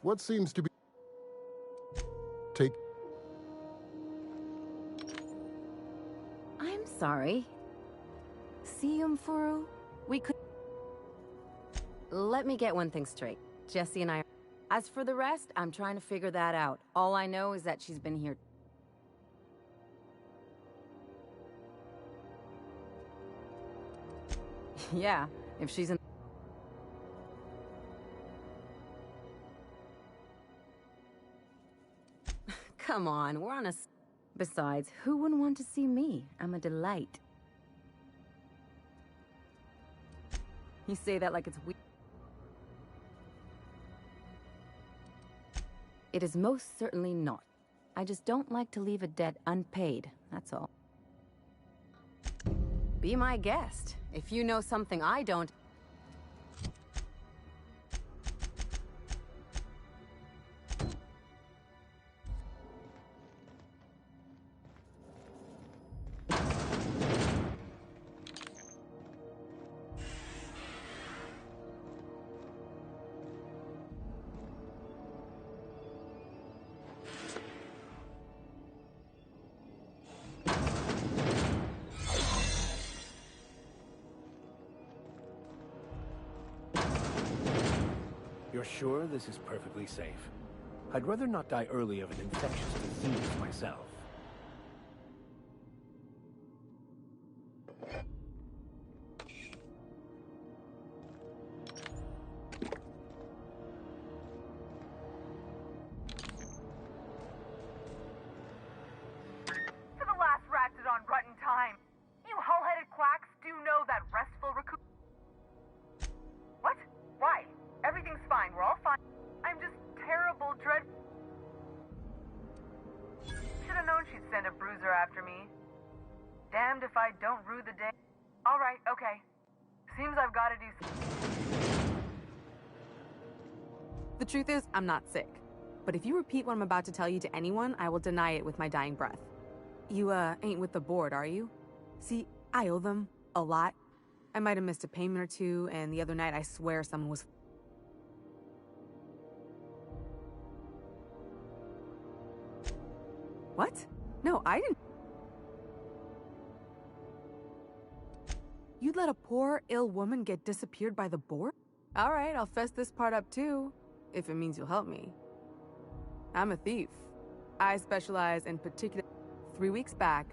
What seems to be... Take... I'm sorry. See, Umfuru? We could... Let me get one thing straight. Jesse and I... As for the rest, I'm trying to figure that out. All I know is that she's been here... Yeah, if she's in... Come on, we're on a... Besides, who wouldn't want to see me? I'm a delight. You say that like it's weird. It is most certainly not. I just don't like to leave a debt unpaid, that's all. Be my guest. If you know something I don't... You're sure this is perfectly safe? I'd rather not die early of an infectious disease myself. To the last ratted on rotten time. You hull-headed quacks do know that restful recoup... What? Why? Everything's fine. We're all fine. I'm just terrible, dread... Should have known she'd send a bruiser after me. Damned if I don't rue the day. All right, okay. Seems I've got to do something. The truth is, I'm not sick. But if you repeat what I'm about to tell you to anyone, I will deny it with my dying breath. You, ain't with the board, are you? See, I owe them a lot. I might have missed a payment or two, and the other night I swear someone was... What? No, I didn't... You'd let a poor, ill woman get disappeared by the board? All right, I'll fess this part up too, if it means you'll help me. I'm a thief. I specialize in particular... 3 weeks back,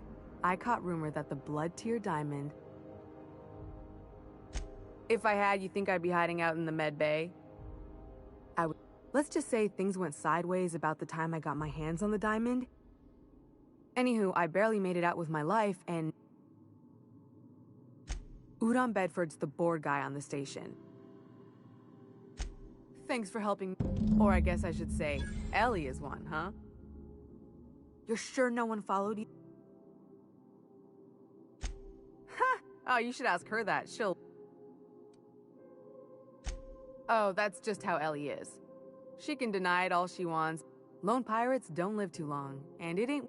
I caught rumor that the blood tier diamond... If I had, you think I'd be hiding out in the med bay? I would... Let's just say things went sideways about the time I got my hands on the diamond. Anywho, I barely made it out with my life, and... Udon Bedford's the board guy on the station. Thanks for helping... Or I guess I should say, Ellie is one, huh? You're sure no one followed you? Ha! Oh, you should ask her that. She'll... Oh, that's just how Ellie is. She can deny it all she wants. Lone pirates don't live too long, and it ain't...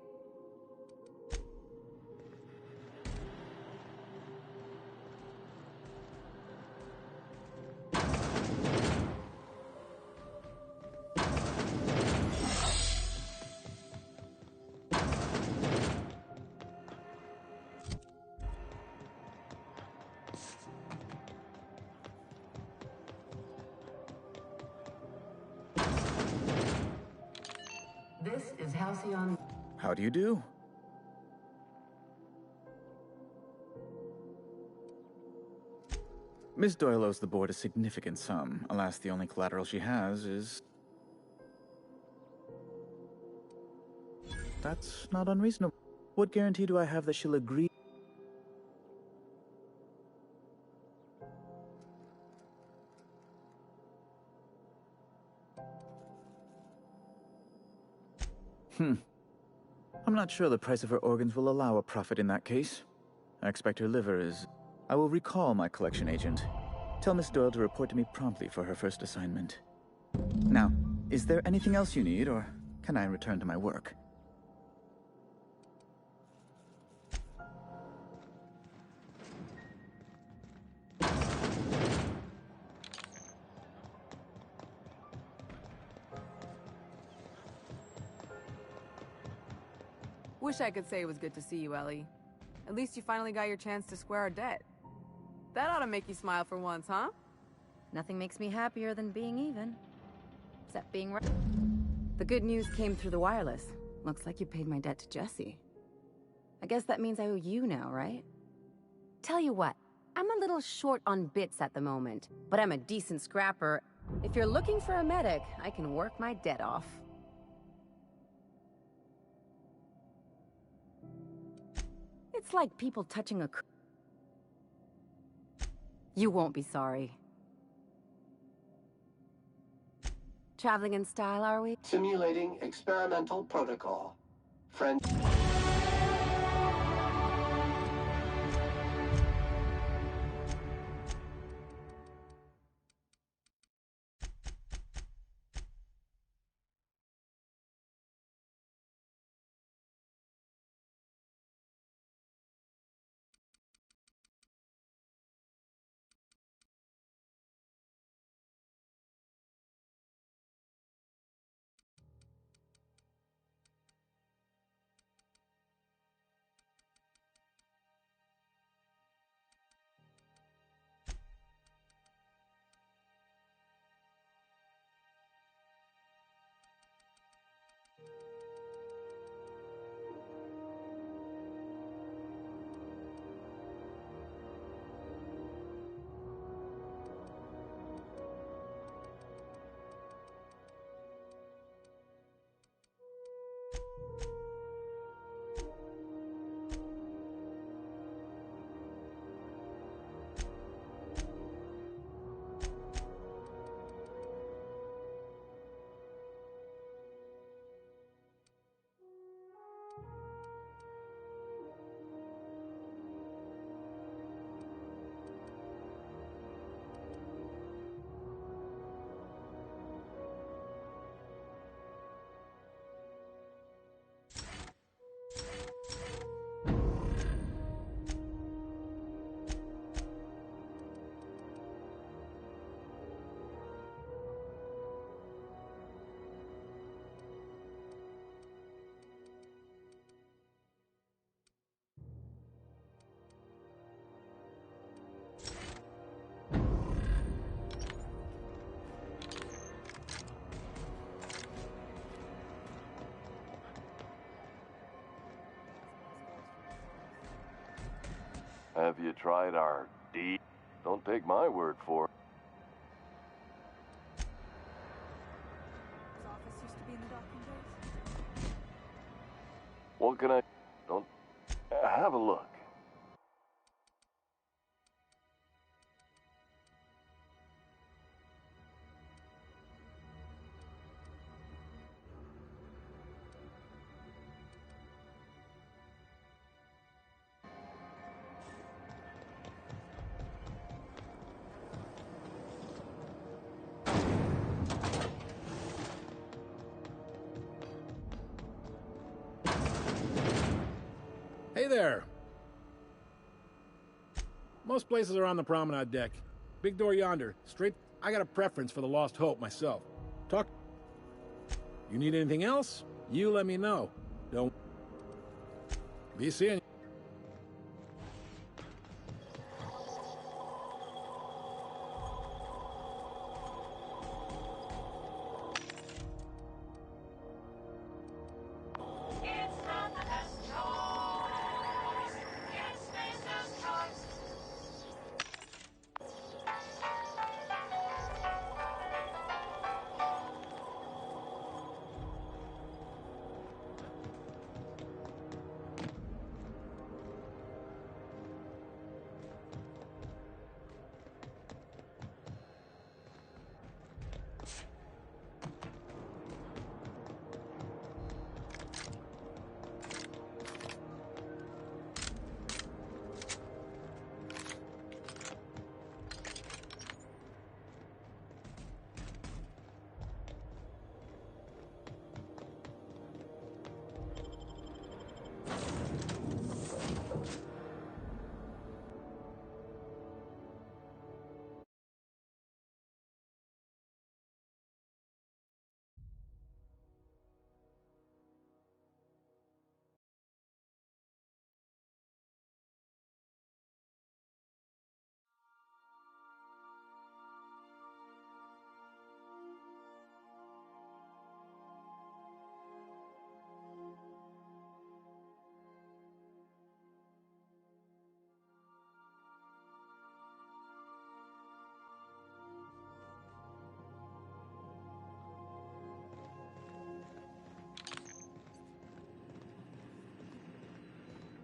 This is Halcyon. How do you do? Miss Doyle owes the board a significant sum. Alas, the only collateral she has is... That's not unreasonable. What guarantee do I have that she'll agree? I'm not sure the price of her organs will allow a profit in that case. I expect her liver is... I will recall my collection agent. Tell Miss Doyle to report to me promptly for her first assignment. Now, is there anything else you need, or can I return to my work? wish I could say it was good to see you, Ellie. At least you finally got your chance to square our debt. That ought to make you smile for once, huh? Nothing makes me happier than being even. Except being right. The good news came through the wireless. Looks like you paid my debt to Jesse. I guess that means I owe you now, right? Tell you what, I'm a little short on bits at the moment, but I'm a decent scrapper. If you're looking for a medic, I can work my debt off. It's like people touching a... You won't be sorry. Traveling in style, are we? Simulating experimental protocol. Friend. Have you tried our D? Don't take my word for it. His office used to be in the docking days. What can I... Don't... Have a look. Hey there! Most places are on the promenade deck. Big door yonder, straight... I got a preference for the Lost Hope myself. Talk... You need anything else? You let me know. Don't... Be seeing you.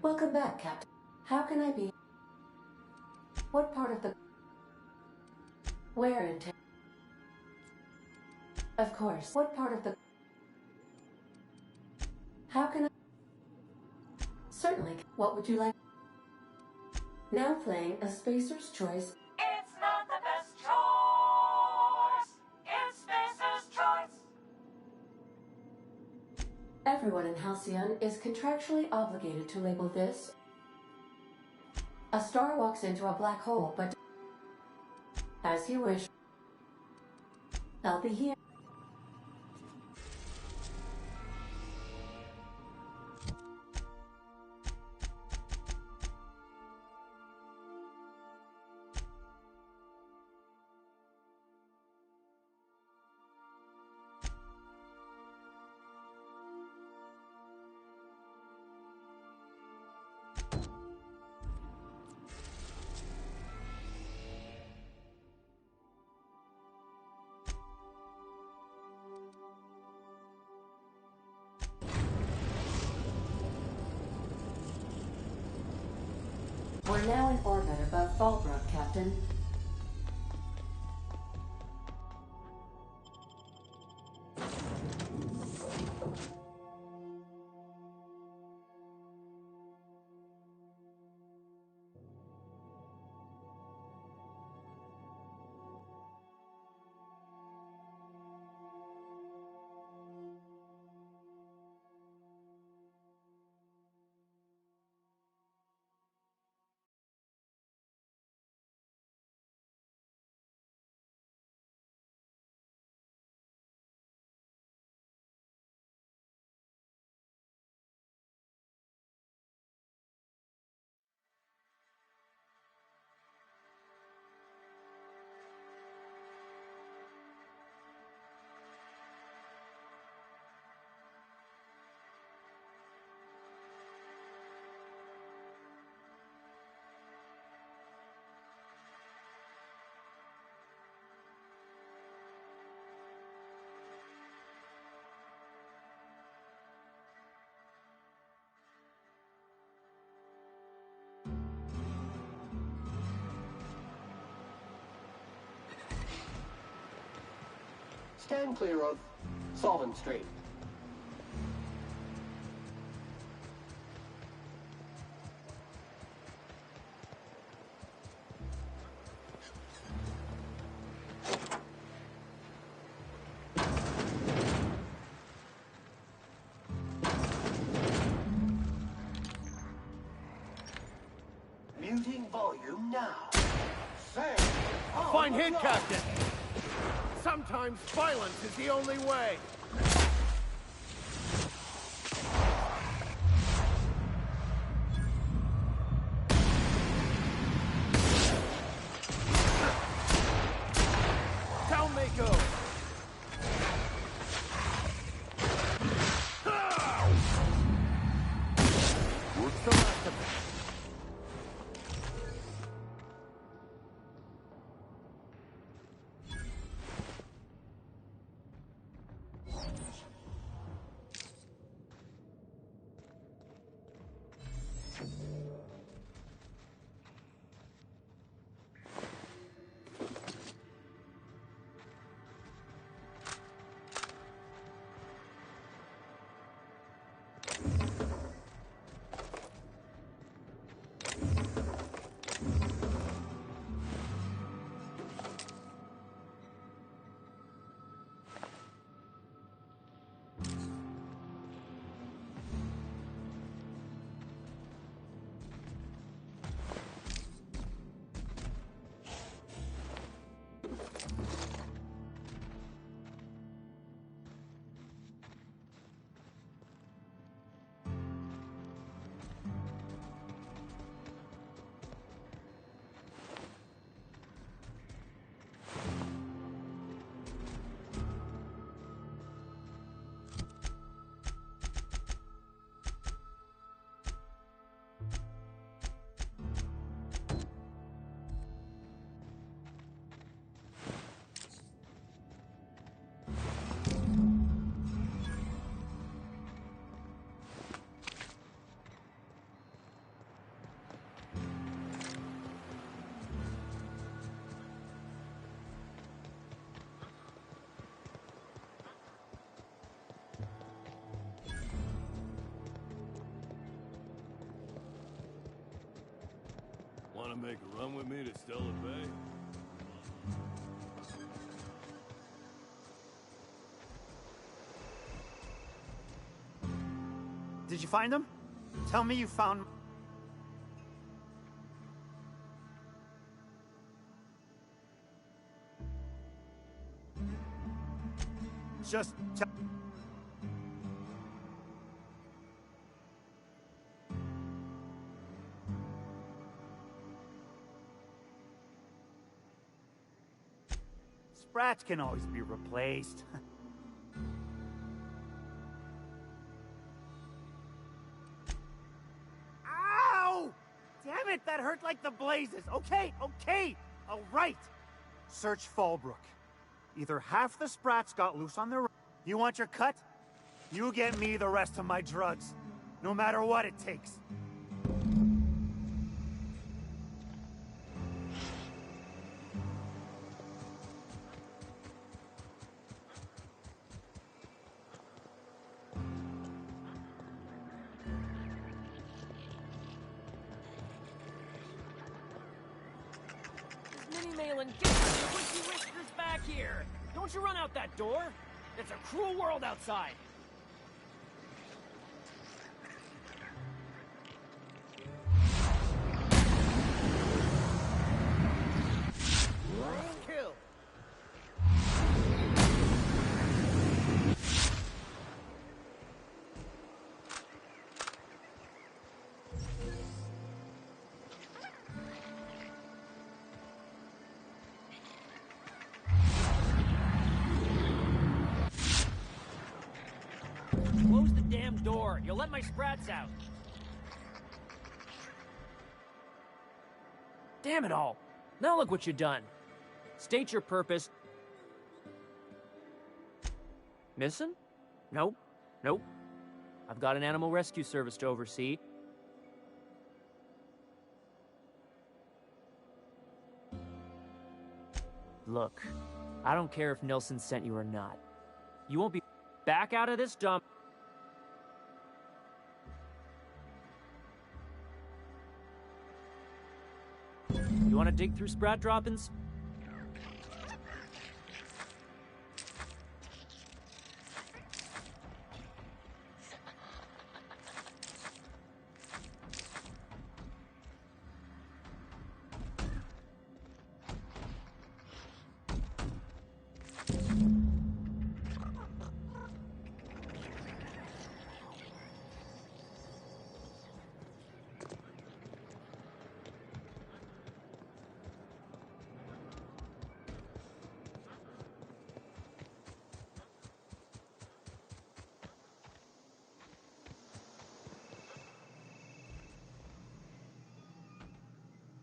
Welcome back, Captain. How can I be? What part of the... Where in... Of course. What part of the... How can I... Certainly. What would you like? Now playing A Spacer's Choice. It's not the best choice. It's Spacer's Choice. Everyone in Halcyon is contractually obligated to label this. A star walks into a black hole, but... As you wish. I'll be here. We're now in orbit above Fallbrook, Captain. Stand clear of Solvent Street. Muting volume now. Fine hit, Captain! Sometimes violence is the only way! Down they go! What's the last of it? Want to make a run with me to Stella Bay? Did you find them? Tell me you found... Just tell... Sprats can always be replaced. Ow! Damn it, that hurt like the blazes. Okay, all right. Search Fallbrook. Either half the Sprats got loose on their own. You want your cut? You get me the rest of my drugs. No matter what it takes. Minnie Malin, get your witchy whiskers back here! Don't you run out that door! It's a cruel world outside! Kill! Close the damn door. You'll let my sprats out. Damn it all. Now look what you've done. State your purpose. Missing? Nope. Nope. I've got an animal rescue service to oversee. Look, I don't care if Nelson sent you or not. You won't be back out of this dump. You want to dig through sprat droppings?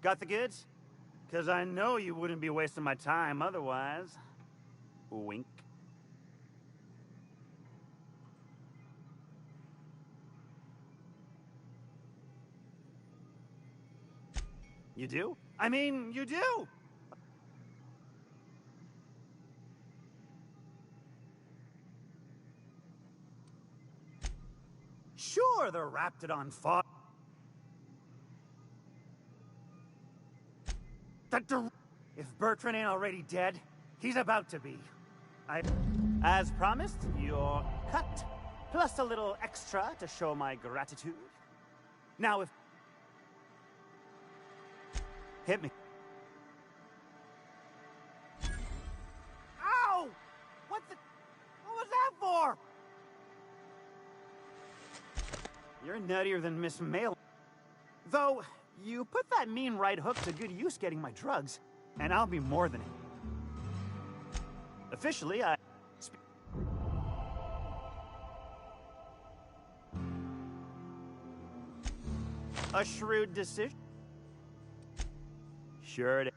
Got the goods? 'Cause I know you wouldn't be wasting my time otherwise. Wink. You do? I mean, you do! Sure, the Raptidon fought. If Bertrand ain't already dead, he's about to be. As promised, your cut, plus a little extra to show my gratitude. Now if... Hit me. Ow! What was that for? You're nuttier than Miss Mail. Though, you put that mean right hook to good use getting my drugs, and I'll be more than it. Officially, a shrewd decision. Sure it is.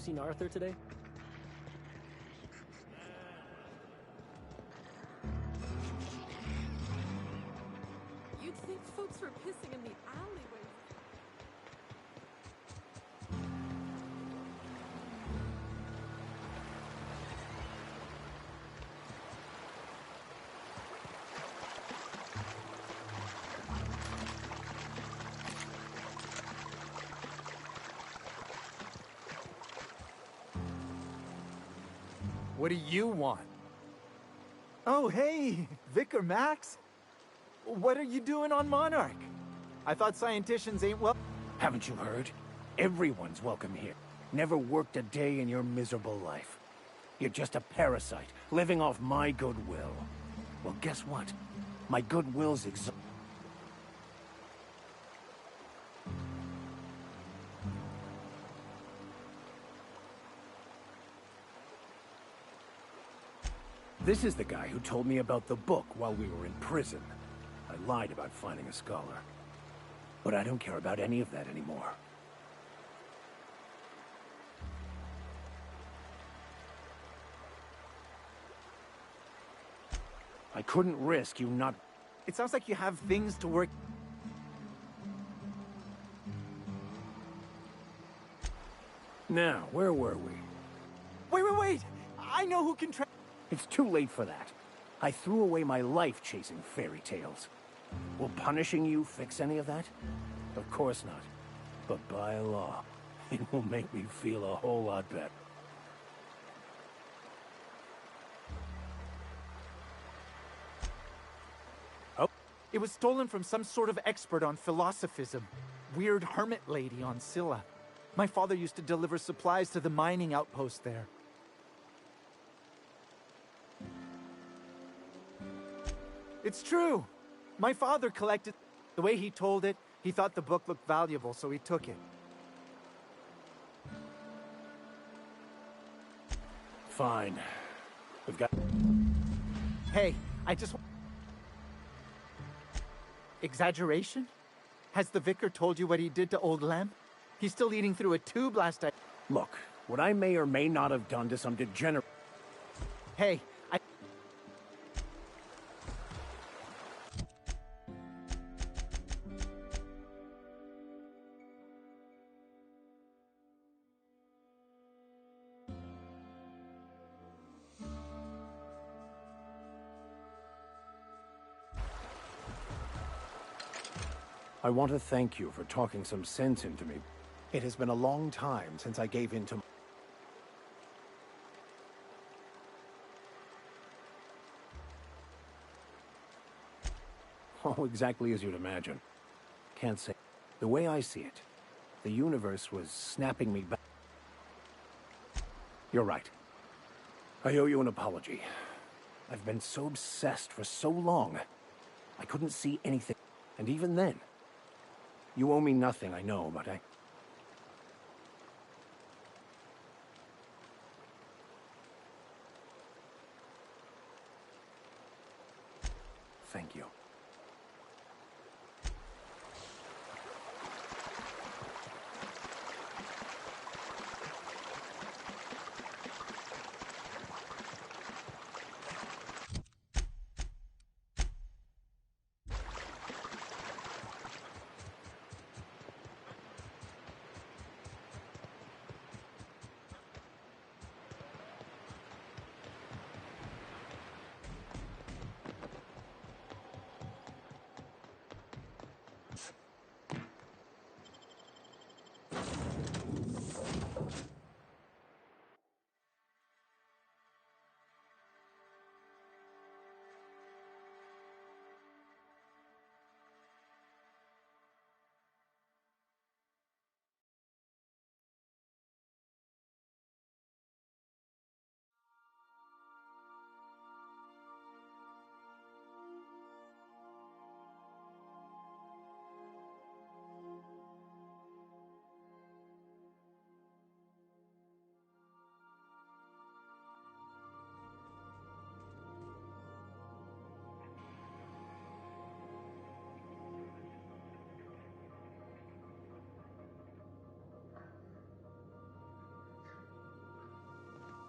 seen Arthur today? You'd think folks were pissing in the alleyways. What do you want? Oh, hey, Vicar Max. What are you doing on Monarch? I thought scienticians ain't well. Haven't you heard? Everyone's welcome here. Never worked a day in your miserable life. You're just a parasite, living off my goodwill. Well, guess what? My goodwill's exhausted. This is the guy who told me about the book while we were in prison. I lied about finding a scholar. But I don't care about any of that anymore. I couldn't risk you not... It sounds like you have things to work. Now, where were we? Wait! I know who can try. It's too late for that. I threw away my life chasing fairy tales. Will punishing you fix any of that? Of course not. But by law, it will make me feel a whole lot better. Oh, it was stolen from some sort of expert on philosophism. Weird hermit lady on Scylla. My father used to deliver supplies to the mining outpost there. It's true. My father collected... The way he told it, he thought the book looked valuable, so he took it. Fine. We've got... Hey, I just... Exaggeration? Has the vicar told you what he did to Old Lem? He's still eating through a tube last night. Look, what I may or may not have done to some degenerate... Hey, I want to thank you for talking some sense into me. It has been a long time since I gave in to... Oh, exactly as you'd imagine. Can't say. The way I see it, the universe was snapping me back. You're right. I owe you an apology. I've been so obsessed for so long. I couldn't see anything. And even then, you owe me nothing, I know, but thank you.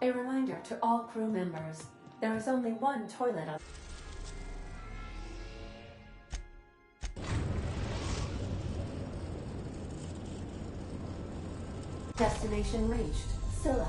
A reminder to all crew members, there is only one toilet on... Destination reached. Scylla.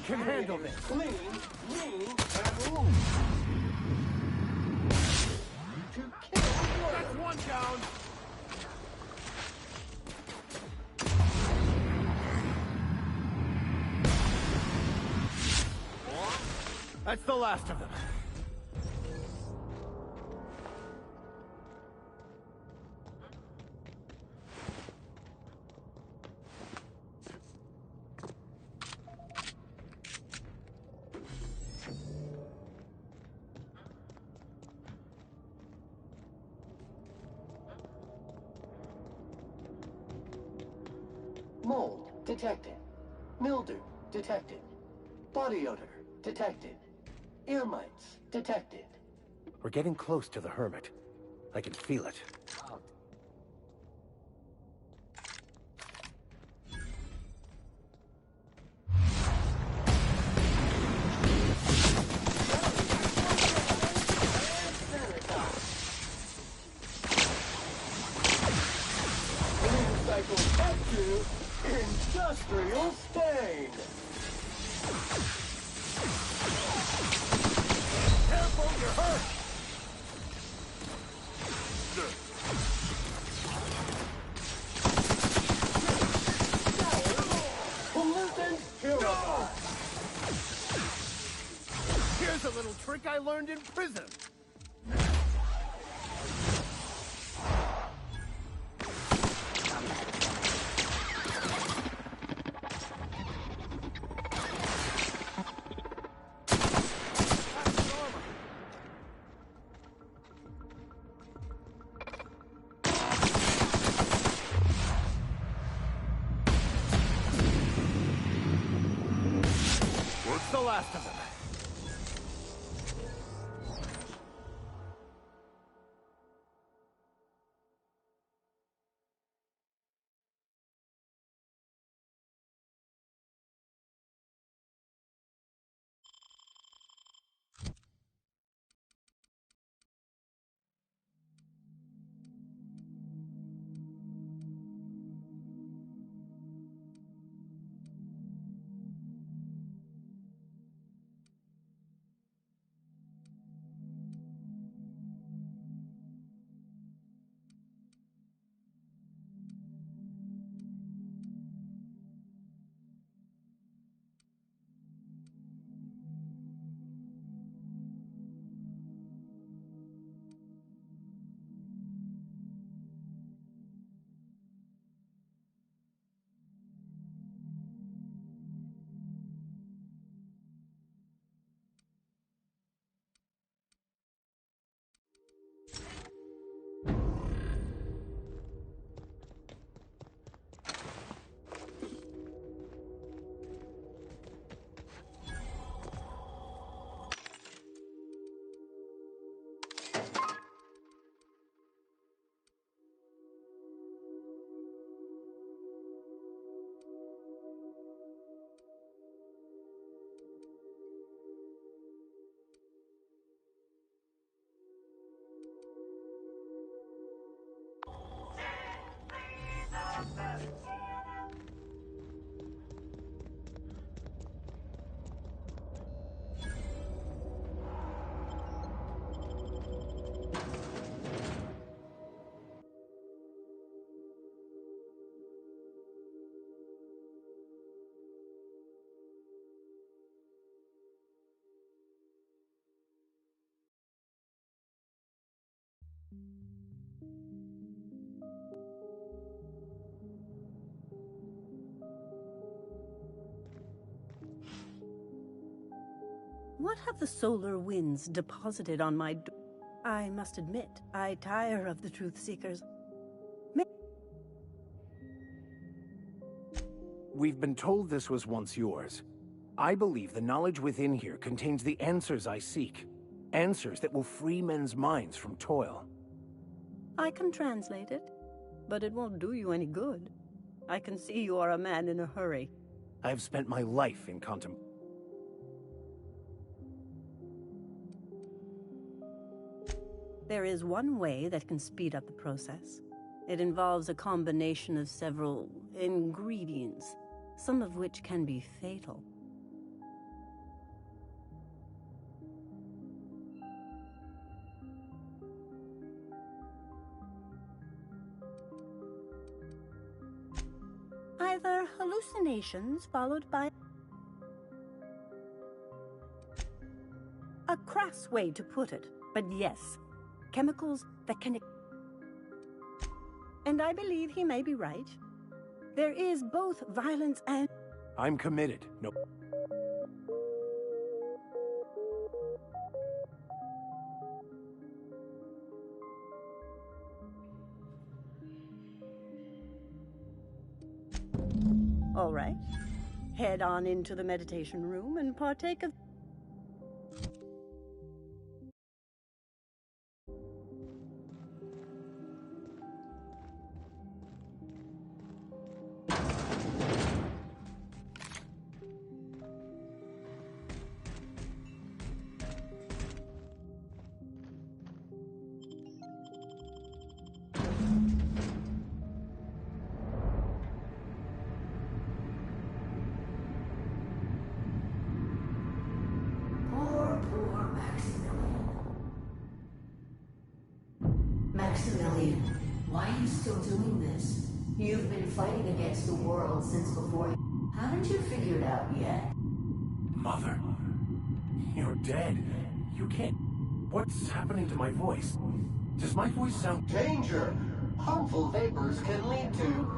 Can handle this. Clean, mean, and move. To kill. That's one down. That's the last of them. Mold detected. Mildew detected. Body odor detected. Ear mites detected. We're getting close to the hermit. I can feel it. Recycle up to industrial stain. Careful, you're hurt! Pollutant purified. Here's a little trick I learned in prison. Work's the last of them. What have the solar winds deposited on my I must admit, I tire of the truth seekers. We've been told this was once yours. I believe the knowledge within here contains the answers I seek. Answers that will free men's minds from toil. I can translate it, but it won't do you any good. I can see you are a man in a hurry. I've spent my life in contemplation. There is one way that can speed up the process. It involves a combination of several ingredients, some of which can be fatal. Either hallucinations followed by a crass way to put it, but yes, chemicals that can... And I believe he may be right. There is both violence and... I'm committed. No. All right. Head on into the meditation room and partake of... Maximilian, why are you still doing this? You've been fighting against the world since before. Haven't you figured out yet? Mother, you're dead. You can't... What's happening to my voice? Does my voice sound... Danger! Harmful vapors can lead to...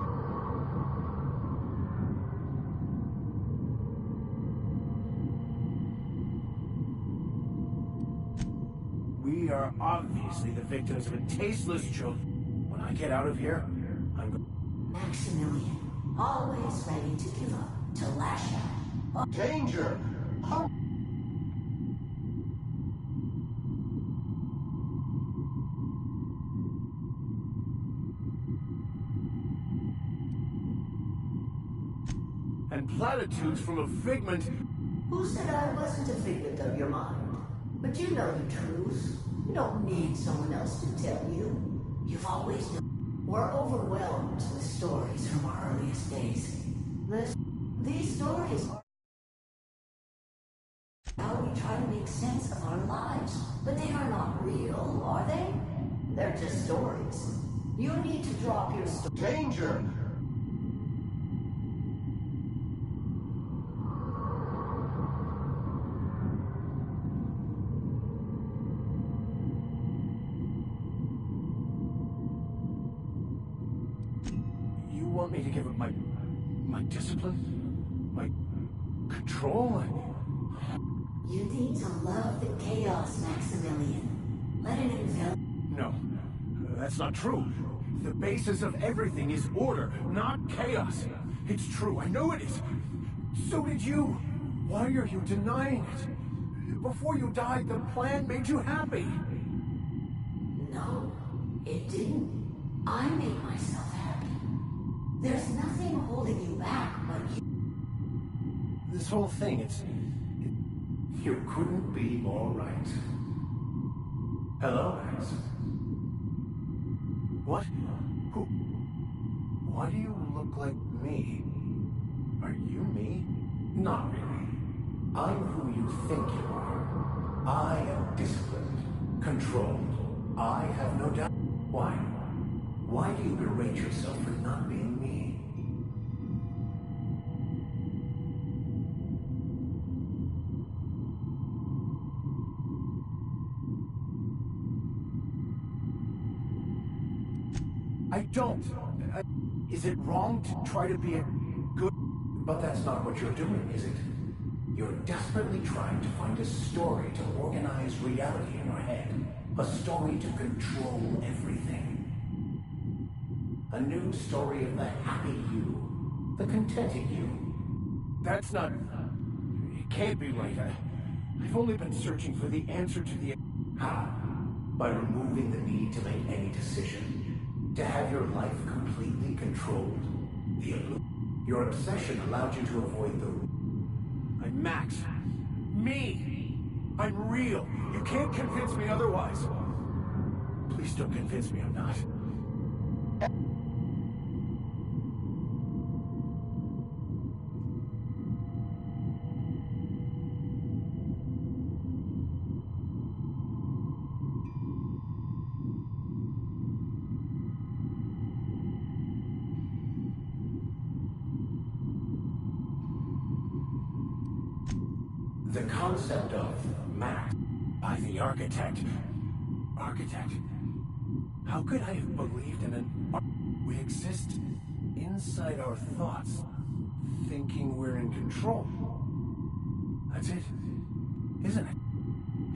We are obviously the victims of a tasteless joke. When I get out of here, I'm going... Maximilian, always ready to give up, to lash out. Danger! And platitudes from a figment... Who said I wasn't a figment of your mind? But you know the truth. You don't need someone else to tell you. You've always known. We're overwhelmed with stories from our earliest days. These stories are how we try to make sense of our lives. But they are not real, are they? They're just stories. You need to drop your story. Danger! You want me to give up my discipline? My control? You need to love the chaos, Maximilian. Let it envelop. No, that's not true. The basis of everything is order, not chaos. It's true, I know it is. So did you. Why are you denying it? Before you died, the plan made you happy. No, it didn't. I made myself happy. There's nothing holding you back but you. This whole thing, you couldn't be more right. Hello, Max. What? Why do you look like me? Are you me? Not really. I'm who you think you are. I am disciplined, controlled. I have no doubt. Why? Why do you berate yourself for not being me? I don't. Is it wrong to try to be a good... But that's not what you're doing, is it? You're desperately trying to find a story to organize reality in your head. A story to control everything. A new story of the happy you. The contented you. That's not... It can't be right. I've only been searching for the answer to the... How? By removing the need to make any decision. To have your life completely controlled. Your obsession allowed you to avoid the... I'm Max. Me! I'm real. You can't convince me otherwise. Please don't convince me I'm not. The concept of Max by the architect. Architect? How could I have believed in an... We exist inside our thoughts, thinking we're in control. That's it, isn't it?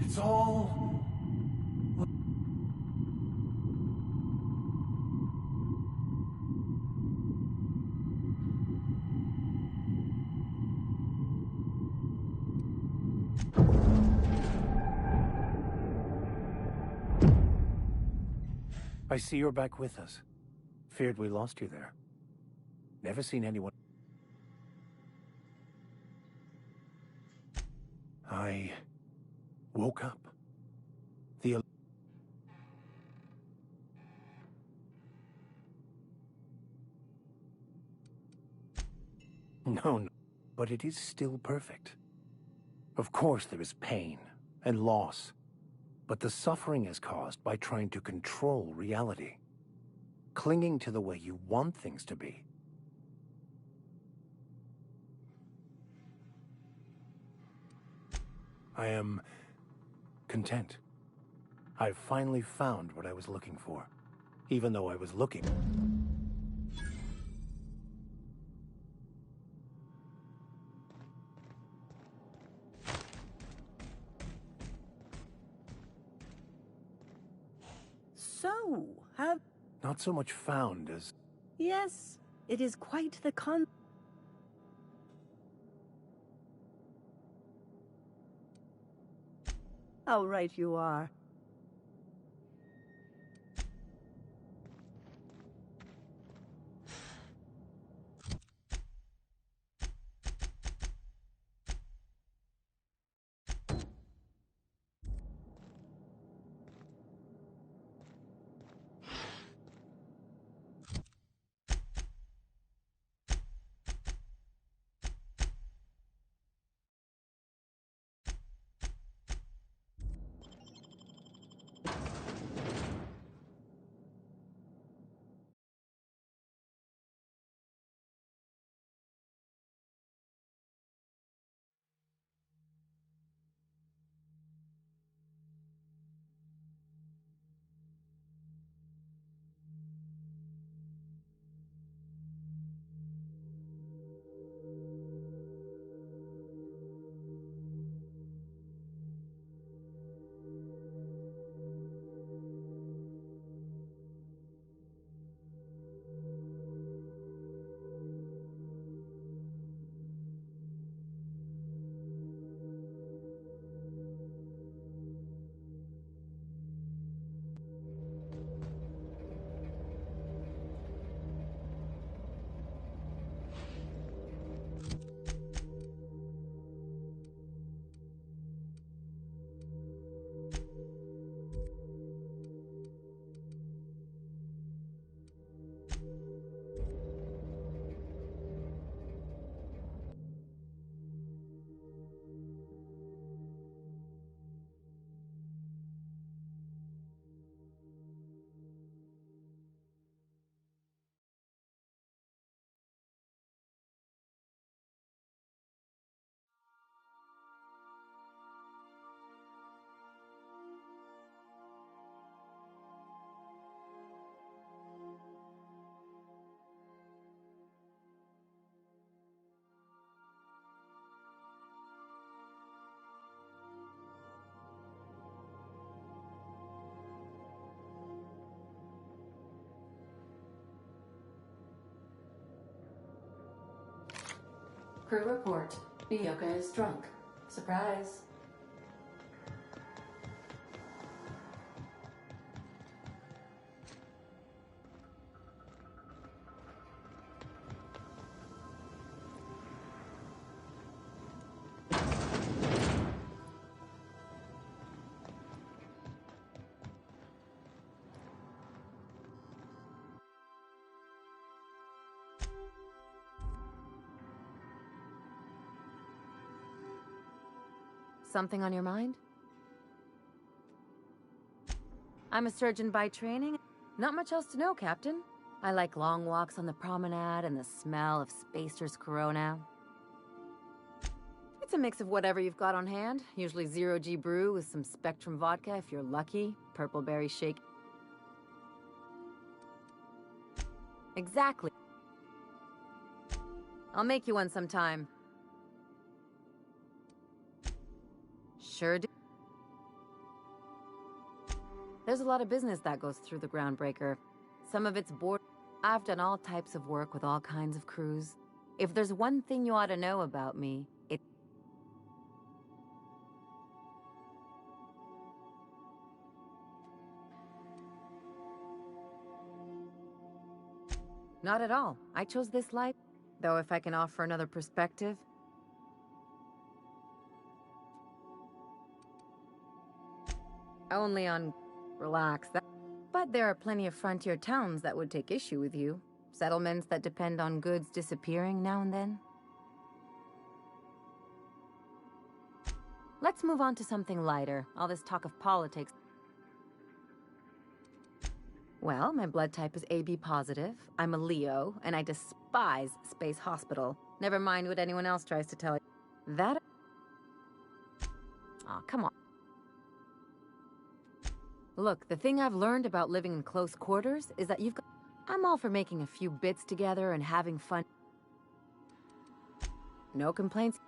It's all... I see you're back with us. Feared we lost you there. Never seen anyone... I... woke up. The... No, but it is still perfect. Of course there is pain and loss. But the suffering is caused by trying to control reality. Clinging to the way you want things to be. I am content. I've finally found what I was looking for. Even though I was looking... So, have... Not so much found as... Yes, it is quite the How right you are. Crew report. Ioka is drunk. Surprise. Something on your mind? I'm a surgeon by training. Not much else to know, Captain. I like long walks on the promenade and the smell of Spacer's Corona. It's a mix of whatever you've got on hand. Usually 0G brew with some Spectrum vodka if you're lucky. Purple berry shake. Exactly. I'll make you one sometime. Sure do. There's a lot of business that goes through the Groundbreaker. Some of it's board. I've done all types of work with all kinds of crews. If there's one thing you ought to know about me, it... Not at all. I chose this life. Though if I can offer another perspective... Only on... Relax. But there are plenty of frontier towns that would take issue with you. Settlements that depend on goods disappearing now and then. Let's move on to something lighter. All this talk of politics. Well, my blood type is AB positive. I'm a Leo, and I despise Space Hospital. Never mind what anyone else tries to tell you. That... Aw, come on. Look, the thing I've learned about living in close quarters is that you've got... I'm all for making a few bits together and having fun. No complaints.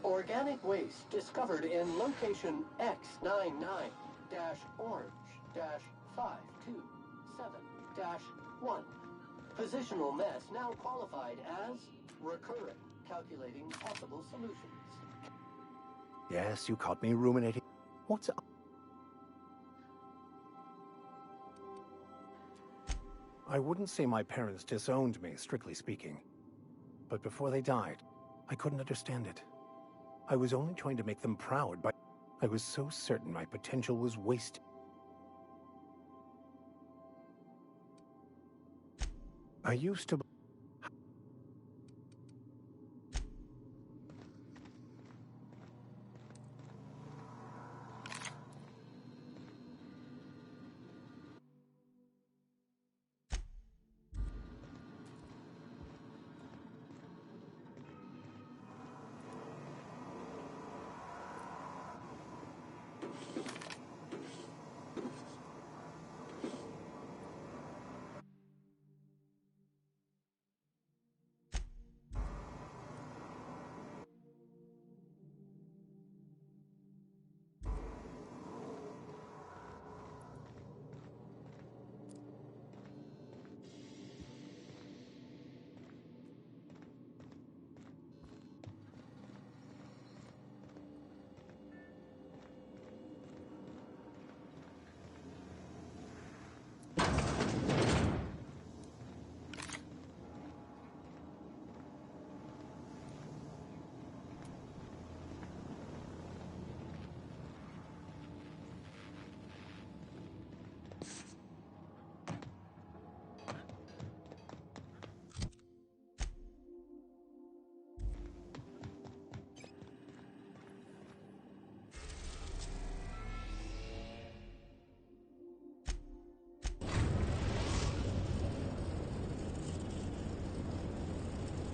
Organic waste discovered in location X99-orange-527-1. Positional mess now qualified as recurring. Calculating possible solutions. Yes, you caught me ruminating. What's up? I wouldn't say my parents disowned me, strictly speaking. But before they died, I couldn't understand it. I was only trying to make them proud, but I was so certain my potential was wasted. I used to...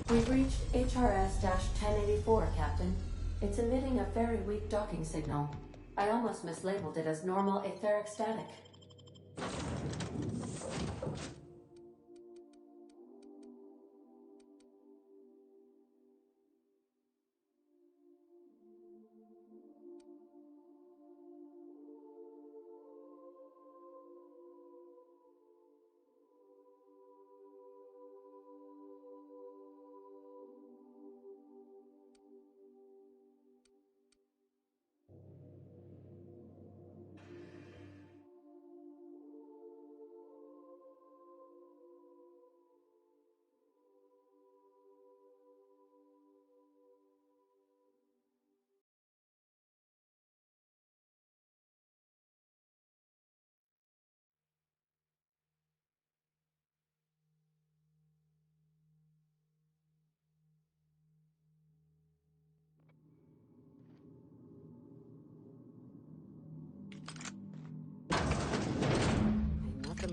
We reached HRS-1084, Captain. It's emitting a very weak docking signal. I almost mislabeled it as normal etheric static.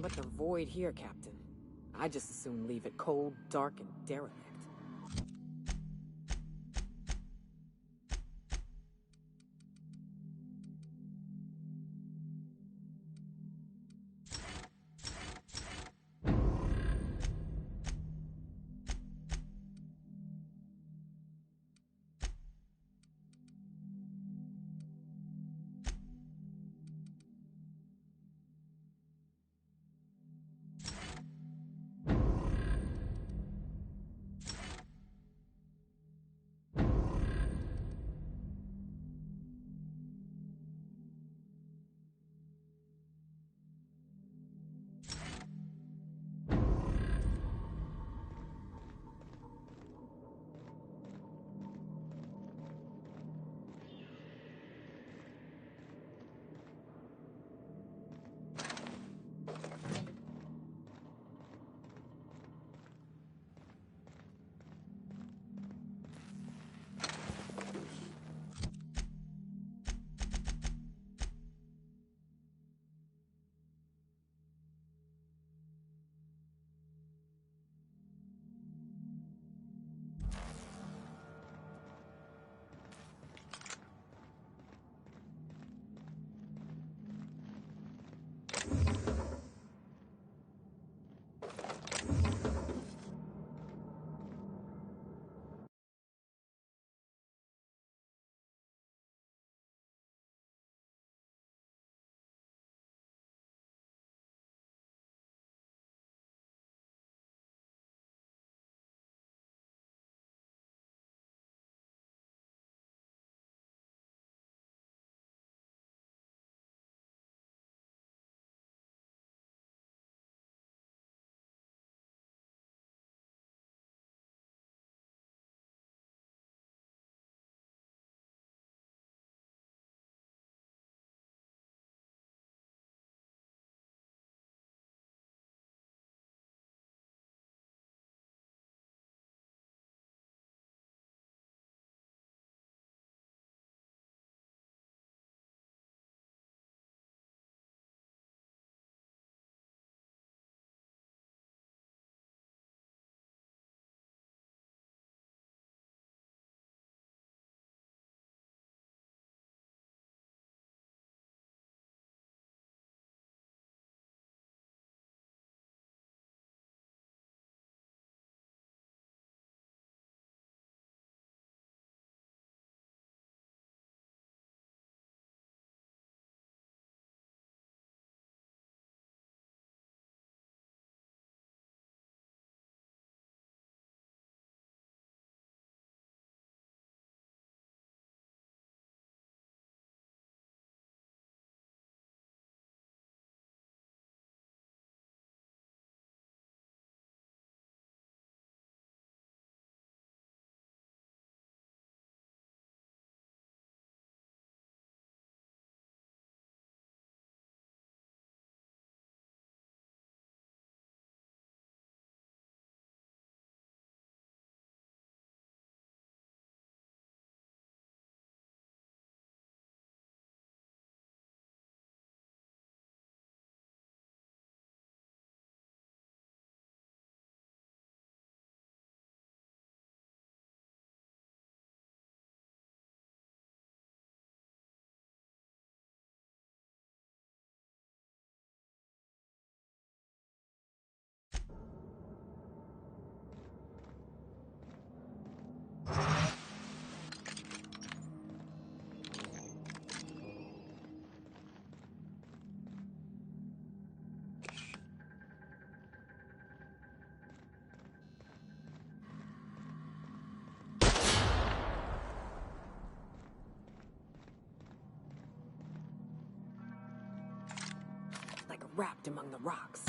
but the void here, Captain. I'd just as soon leave it cold, dark, and derelict. Like wrapped among the rocks.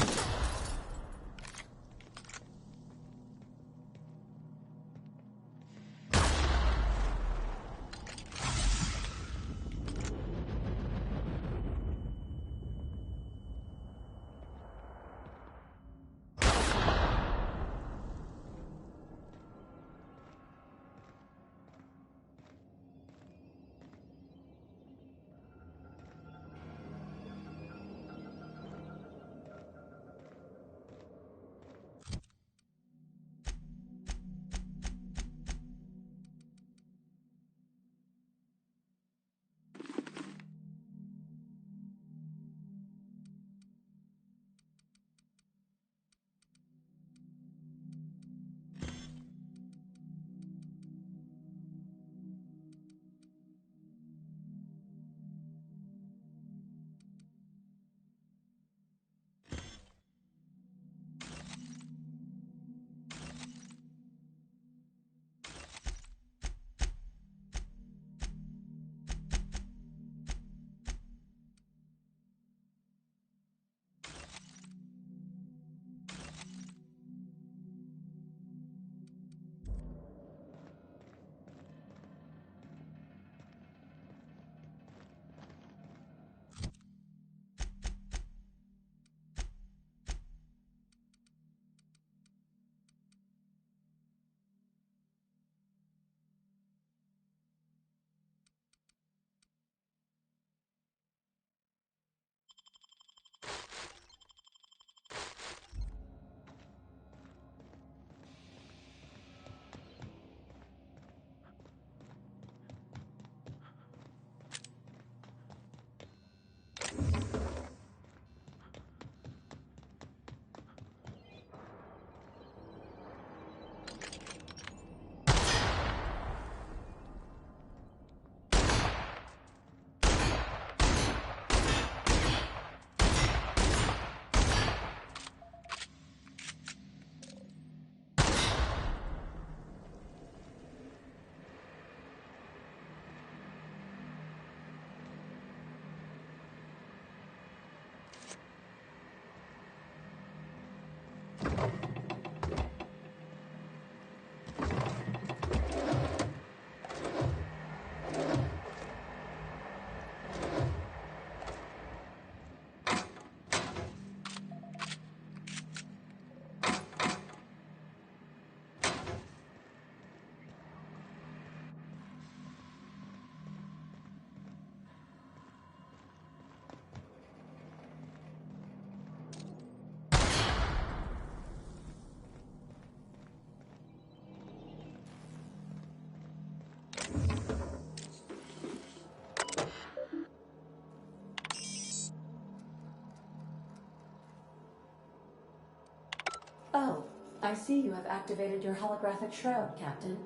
Oh, I see you have activated your holographic shroud, Captain.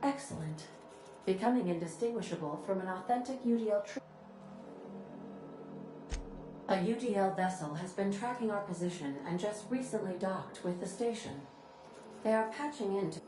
Excellent. Becoming indistinguishable from an authentic UDL A UDL vessel has been tracking our position and just recently docked with the station. They are patching into...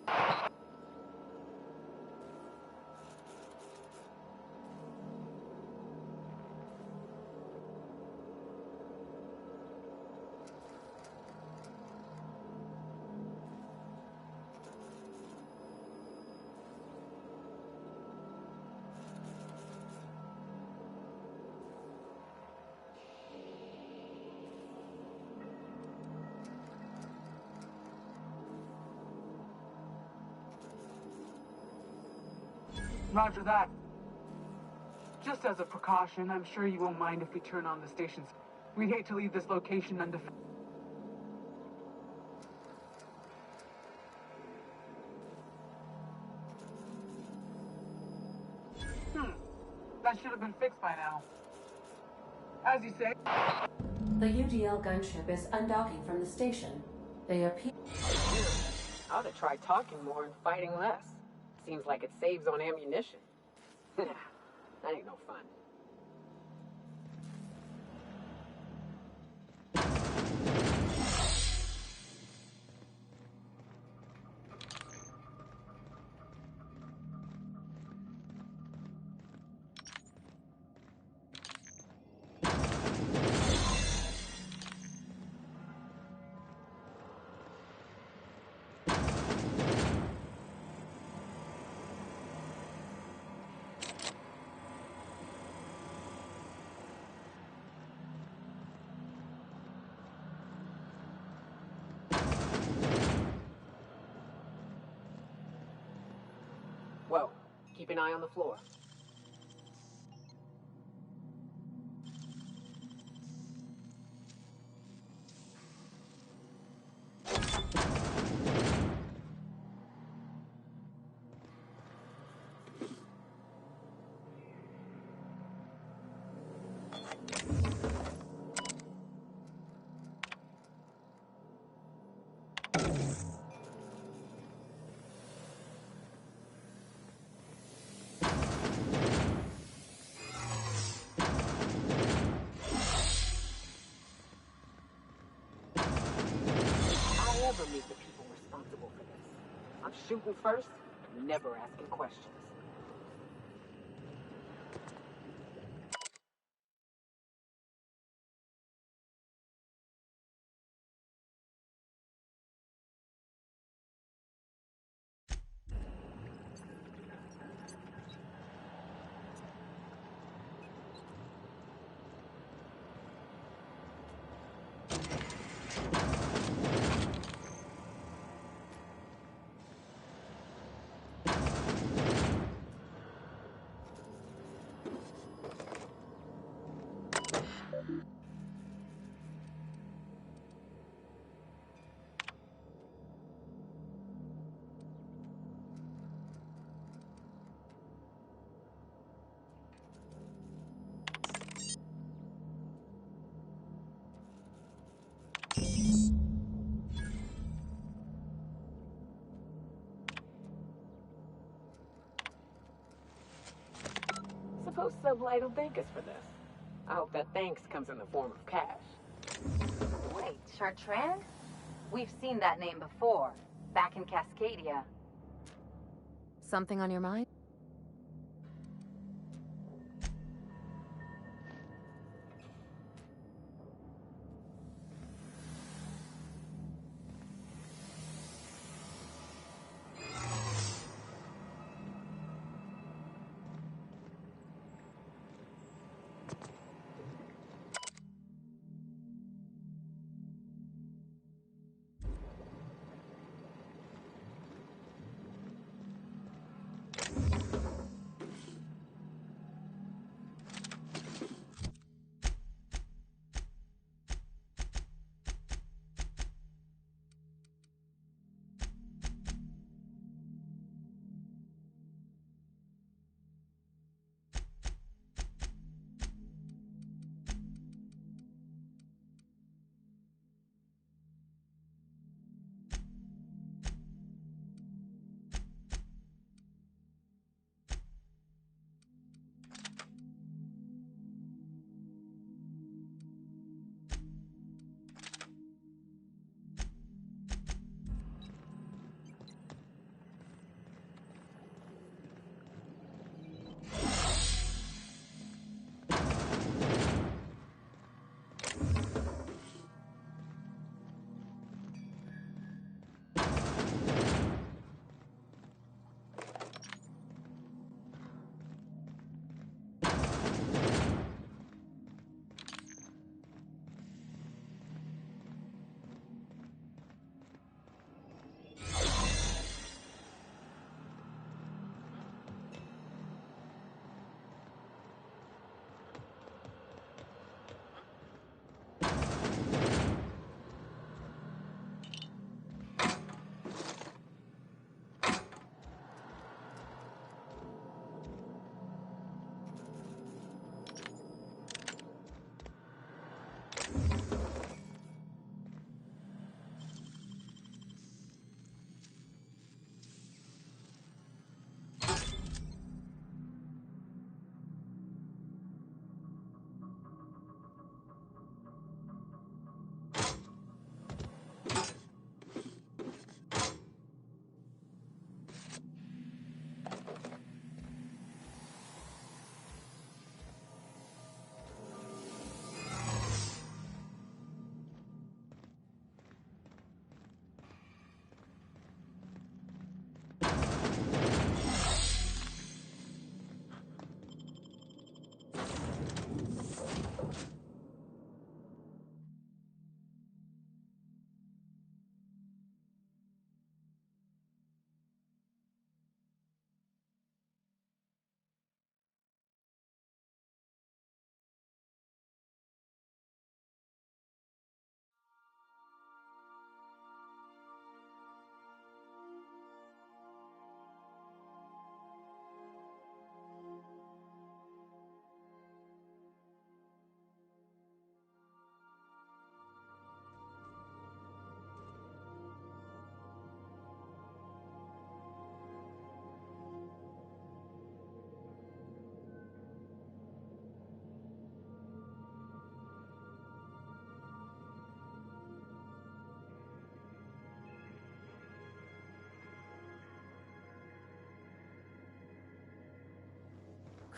Roger that. Just as a precaution, I'm sure you won't mind if we turn on the stations. We'd hate to leave this location undefended. That should have been fixed by now. As you say... The UDL gunship is undocking from the station. They appear... I ought to try talking more and fighting less. Seems like it saves on ammunition. That ain't no fun. Whoa, keep an eye on the floor. Never meet the people responsible for this. I'm shooting first, never asking questions. Suppose Sublight will thank us for this. I hope that thanks comes in the form of cash. Wait, Chartrand? We've seen that name before, back in Cascadia. Something on your mind?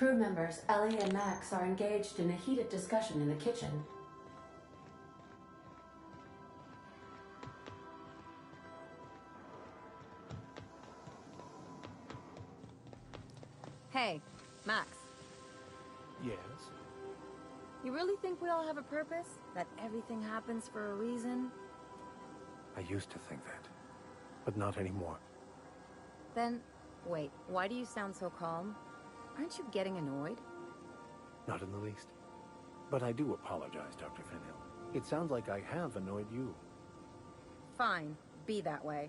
Crew members Ellie and Max are engaged in a heated discussion in the kitchen. Hey, Max. Yes? You really think we all have a purpose? That everything happens for a reason? I used to think that, but not anymore. Then, wait, why do you sound so calm? Aren't you getting annoyed? Not in the least. But I do apologize, Dr. Fenhill. It sounds like I have annoyed you. Fine, be that way.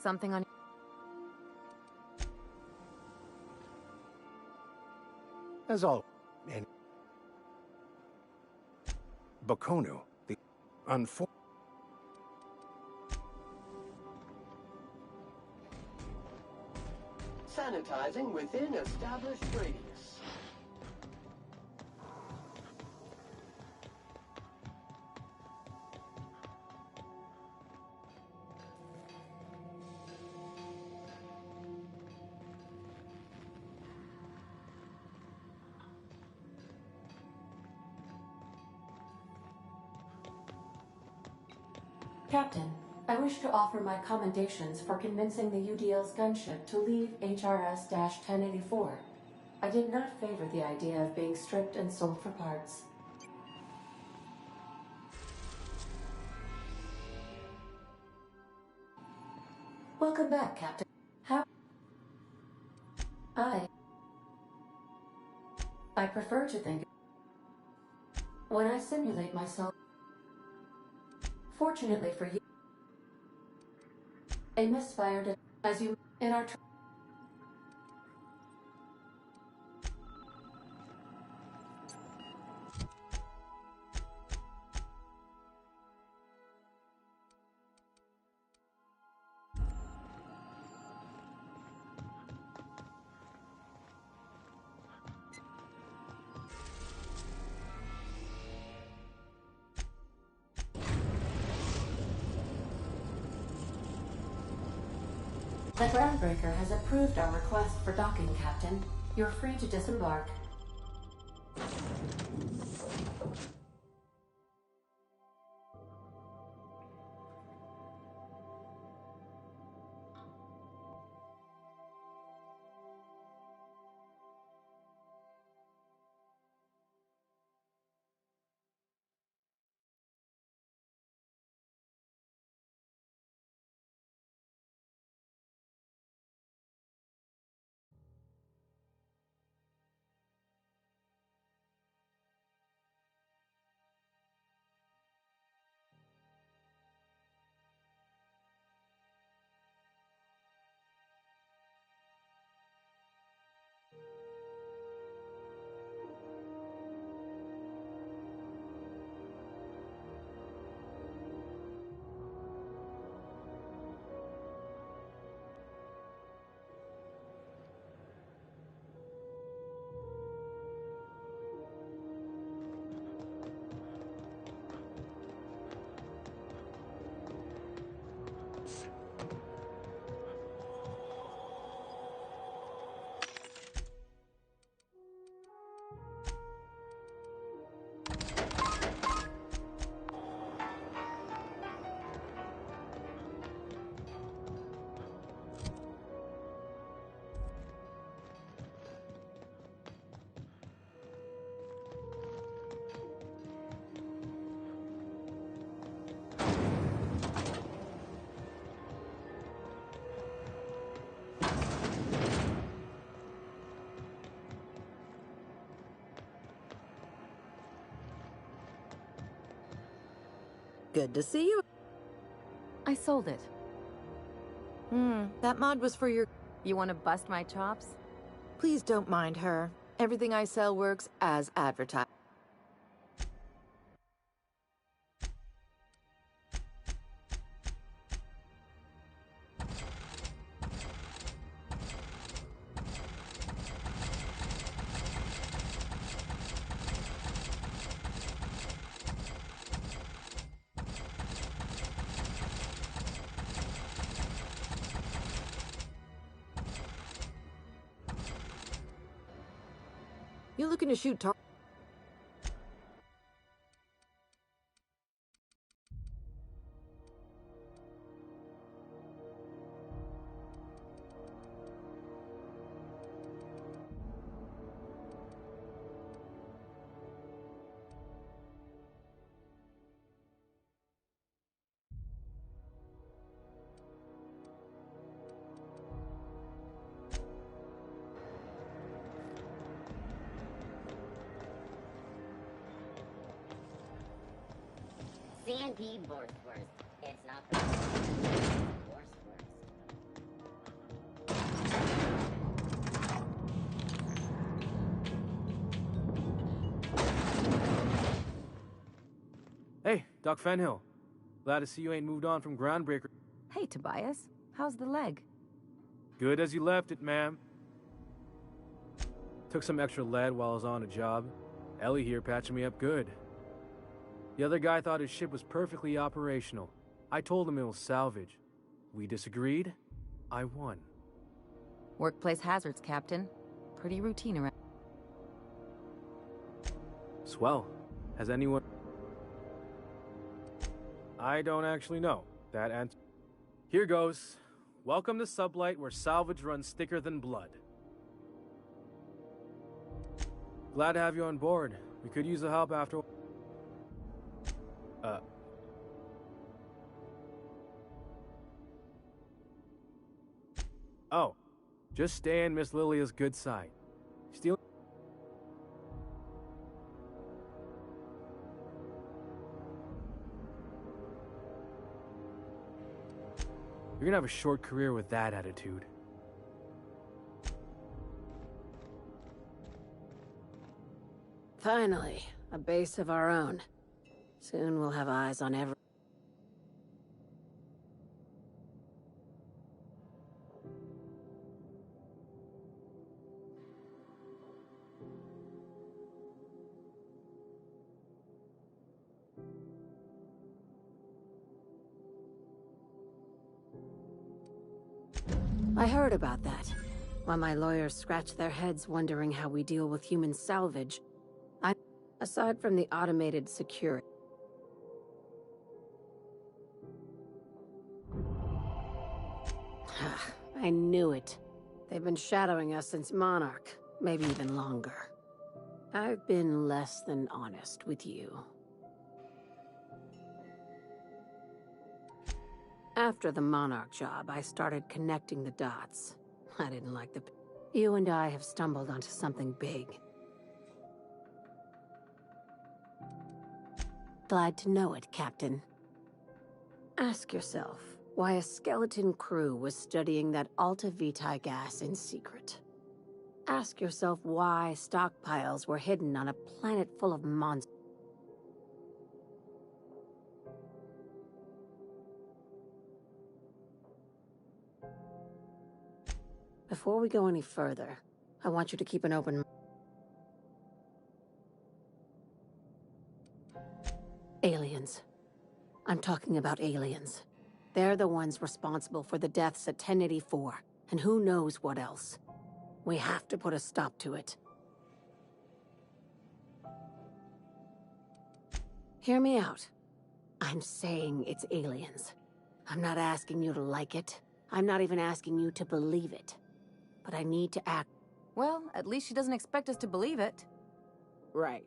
Something on... As all, and Bakonu, the Sanitizing within established radius. Captain, I wish to offer my commendations for convincing the UDL's gunship to leave HRS-1084. I did not favor the idea of being stripped and sold for parts. Welcome back, Captain. How... I prefer to think... When I simulate myself... Fortunately for you, a misfired as you in our... The groundbreaker has approved our request for docking, Captain. You're free to disembark. Good to see you. I sold it. That mod was for your... You want to bust my chops? Please don't mind her. Everything I sell works as advertised. You looking to shoot Sandy Borsworth. It's not the Borsworth. Hey, Doc Fenhill. Glad to see you ain't moved on from Groundbreaker. Hey, Tobias. How's the leg? Good as you left it, ma'am. Took some extra lead while I was on a job. Ellie here patching me up good. The other guy thought his ship was perfectly operational. I told him it was salvage. We disagreed. I won. Workplace hazards, Captain. Pretty routine around. Swell. Has anyone... I don't actually know. That answer... Here goes. Welcome to Sublight, where salvage runs thicker than blood. Glad to have you on board. We could use the help after... Oh, just stay in Miss Lilia's good side. Steal... You're gonna have a short career with that attitude. Finally, a base of our own. Soon we'll have eyes on every... I heard about that. While my lawyers scratch their heads wondering how we deal with human salvage, aside from the automated security... I knew it. They've been shadowing us since Monarch, maybe even longer. I've been less than honest with you. After the Monarch job, I started connecting the dots. I didn't like the... You and I have stumbled onto something big. Glad to know it, Captain. Ask yourself why a skeleton crew was studying that Alta Vitae gas in secret. Ask yourself why stockpiles were hidden on a planet full of monsters. Before we go any further, I want you to keep an open... Aliens. I'm talking about aliens. They're the ones responsible for the deaths at 1084, and who knows what else. We have to put a stop to it. Hear me out. I'm saying it's aliens. I'm not asking you to like it. I'm not even asking you to believe it. But I need to act. Well, at least she doesn't expect us to believe it. Right.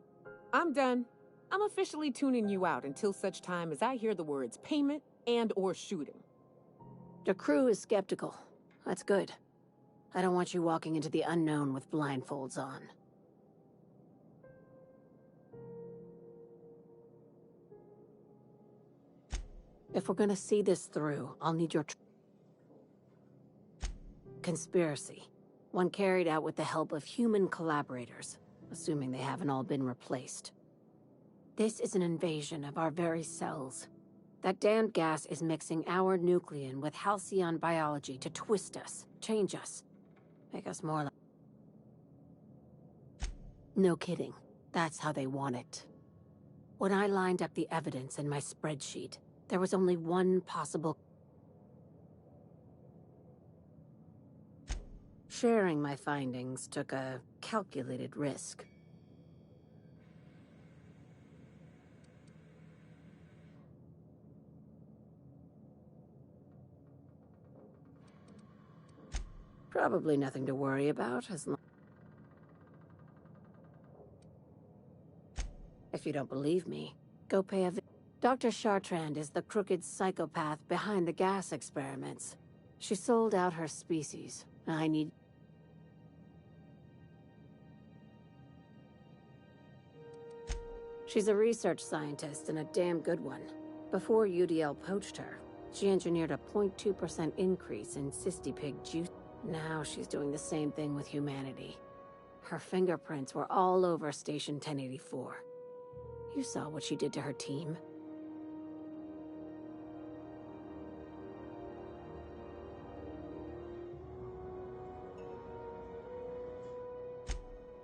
I'm done. I'm officially tuning you out until such time as I hear the words payment and/or shooting. The crew is skeptical. That's good. I don't want you walking into the unknown with blindfolds on. If we're gonna see this through, I'll need your... Conspiracy. One carried out with the help of human collaborators, assuming they haven't all been replaced. This is an invasion of our very cells. That damned gas is mixing our nucleon with halcyon biology to twist us, change us, make us more like... No kidding. That's how they want it. When I lined up the evidence in my spreadsheet, there was only one possible... Sharing my findings took a calculated risk. Probably nothing to worry about, as long... If you don't believe me, go pay a visit. Dr. Chartrand is the crooked psychopath behind the gas experiments. She sold out her species. I need... She's a research scientist and a damn good one. Before UDL poached her, she engineered a 0.2% increase in cystipig juice. Now she's doing the same thing with humanity. Her fingerprints were all over Station 1084. You saw what she did to her team.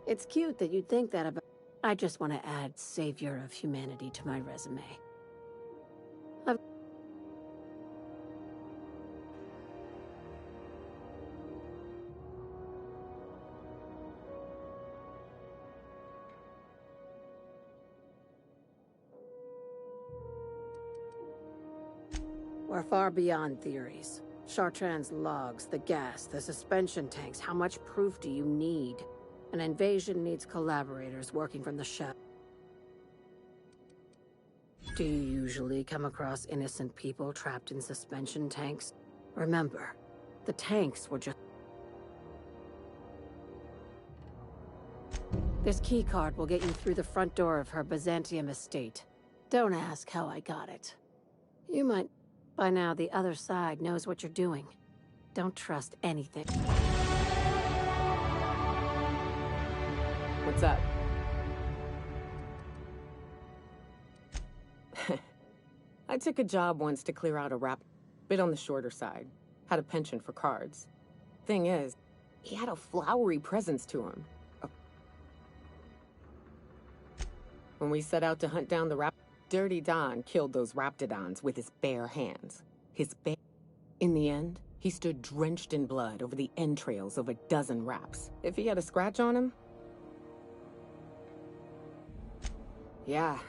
It's cute that you'd think that about... I just want to add Savior of Humanity to my resume. We're far beyond theories. Chartrand's logs, the gas, the suspension tanks, how much proof do you need? An invasion needs collaborators working from the shell. Do you usually come across innocent people trapped in suspension tanks? Remember, the tanks were just... This keycard will get you through the front door of her Byzantium estate. Don't ask how I got it. You might... By now, the other side knows what you're doing. Don't trust anything. What's up? I took a job once to clear out a rap. Bit on the shorter side. Had a penchant for cards. Thing is, he had a flowery presence to him. When we set out to hunt down the rap... Dirty Don killed those raptidons with his bare hands. In the end, he stood drenched in blood over the entrails of a dozen raps. If he had a scratch on him... Yeah,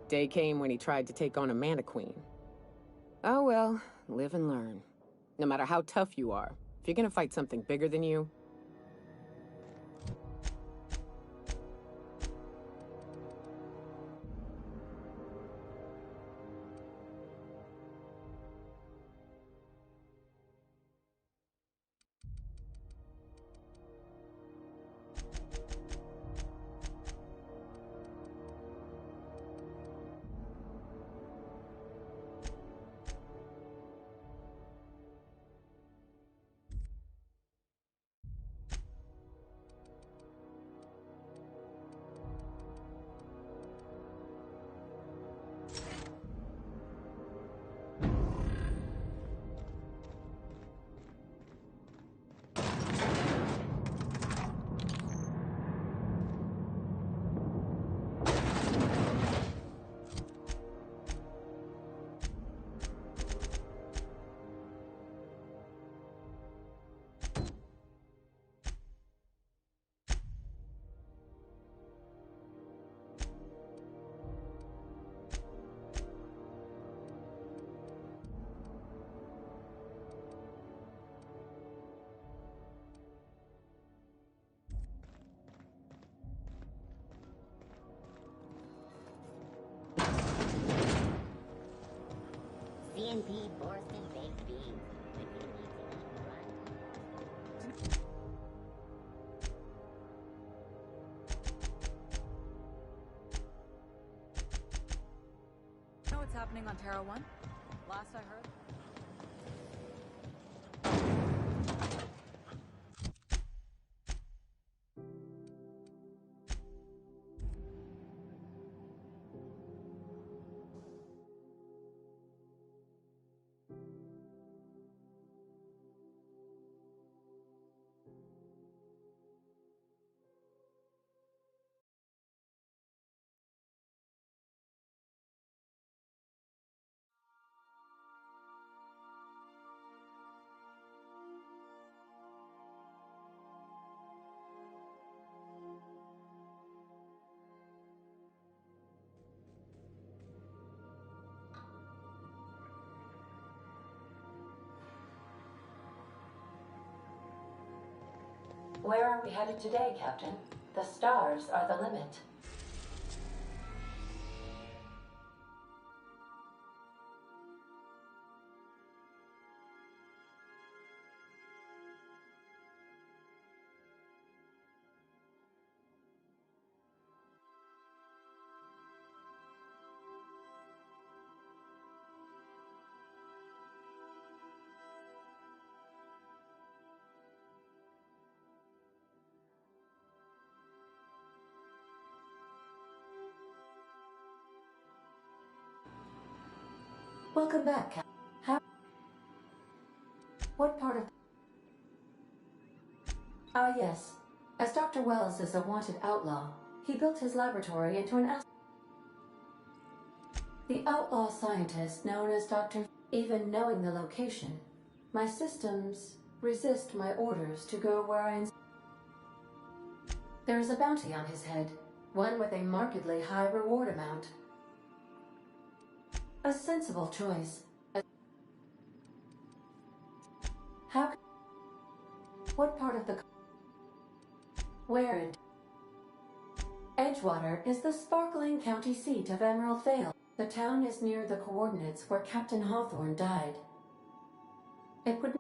day came when he tried to take on a mana queen. Oh well, live and learn. No matter how tough you are, if you're gonna fight something bigger than you, CNP Borston baked beans. Know what's happening on Terra 1? Last I heard. Where are we headed today, Captain? The stars are the limit. Welcome back, Captain. What part of... Ah, yes. As Dr. Wells is a wanted outlaw, he built his laboratory into an... The outlaw scientist known as Dr. Even knowing the location, my systems resist my orders to go where I... There is a bounty on his head, one with a markedly high reward amount. A sensible choice. How... What part of the... Where in... Edgewater is the sparkling county seat of Emerald Vale. The town is near the coordinates where Captain Hawthorne died. It would...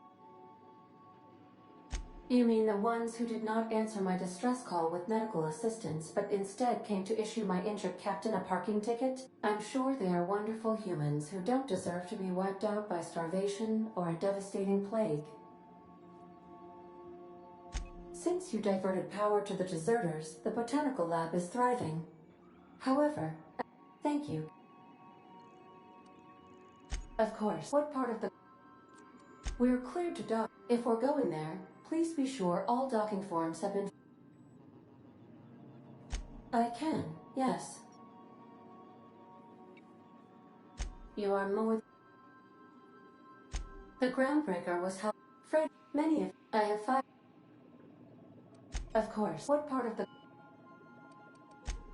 You mean the ones who did not answer my distress call with medical assistance, but instead came to issue my injured captain a parking ticket? I'm sure they are wonderful humans who don't deserve to be wiped out by starvation or a devastating plague. Since you diverted power to the deserters, the botanical lab is thriving. However, thank you. Of course, what part of the... We're cleared to dock. If we're going there, please be sure all docking forms have been... I can, yes. You are more... The groundbreaker was how... Fred, many of... I have 5... Of course. What part of the...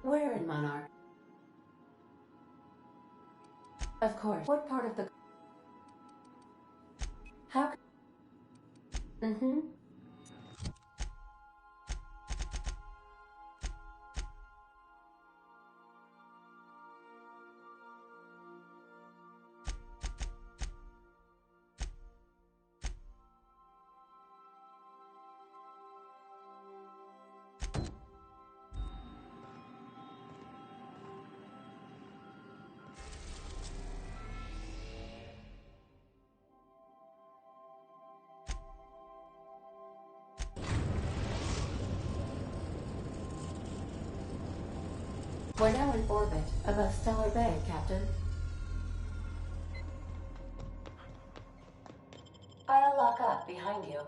Where in Monarch? Of course. What part of the... How... Mm-hmm. We're now in orbit above Stellar Bay, Captain. I'll lock up behind you.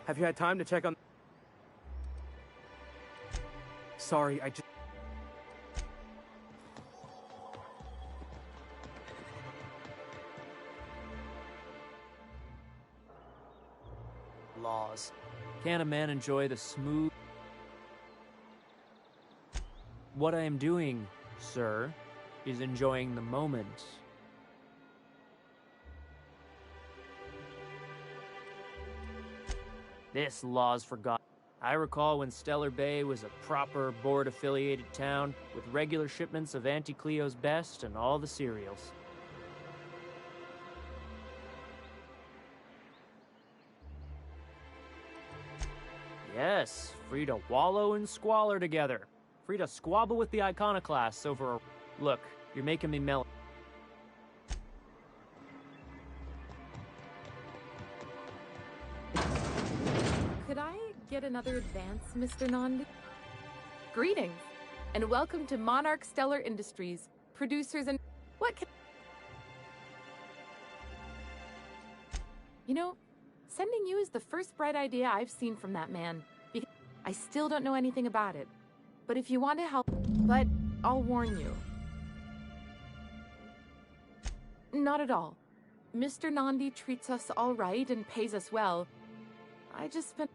Have you had time to check on... Sorry, I just... Laws. Can a man enjoy the smooth... What I am doing, sir, is enjoying the moment. This law's forgotten. I recall when Stellar Bay was a proper board-affiliated town with regular shipments of Auntie Cleo's best and all the cereals. Yes, free to wallow in squalor together. Free to squabble with the iconoclasts over a... Look, you're making me melt. Could I get another advance, Mr. Nandi? Greetings, and welcome to Monarch Stellar Industries, producers and... What can... You know, sending you is the first bright idea I've seen from that man, because I still don't know anything about it. But if you want to help... But I'll warn you. Not at all. Mr. Nandi treats us all right and pays us well. I just spent...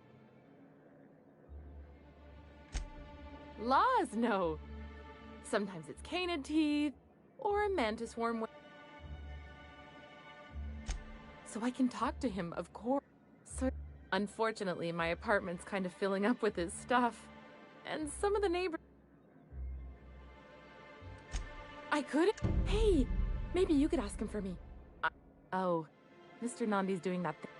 Laws, no. Sometimes it's canid teeth, or a mantis worm. So I can talk to him, of course. So, unfortunately, my apartment's kind of filling up with his stuff. And some of the neighbors... I could... Hey, maybe you could ask him for me. Oh, Mr. Nandi's doing that thing.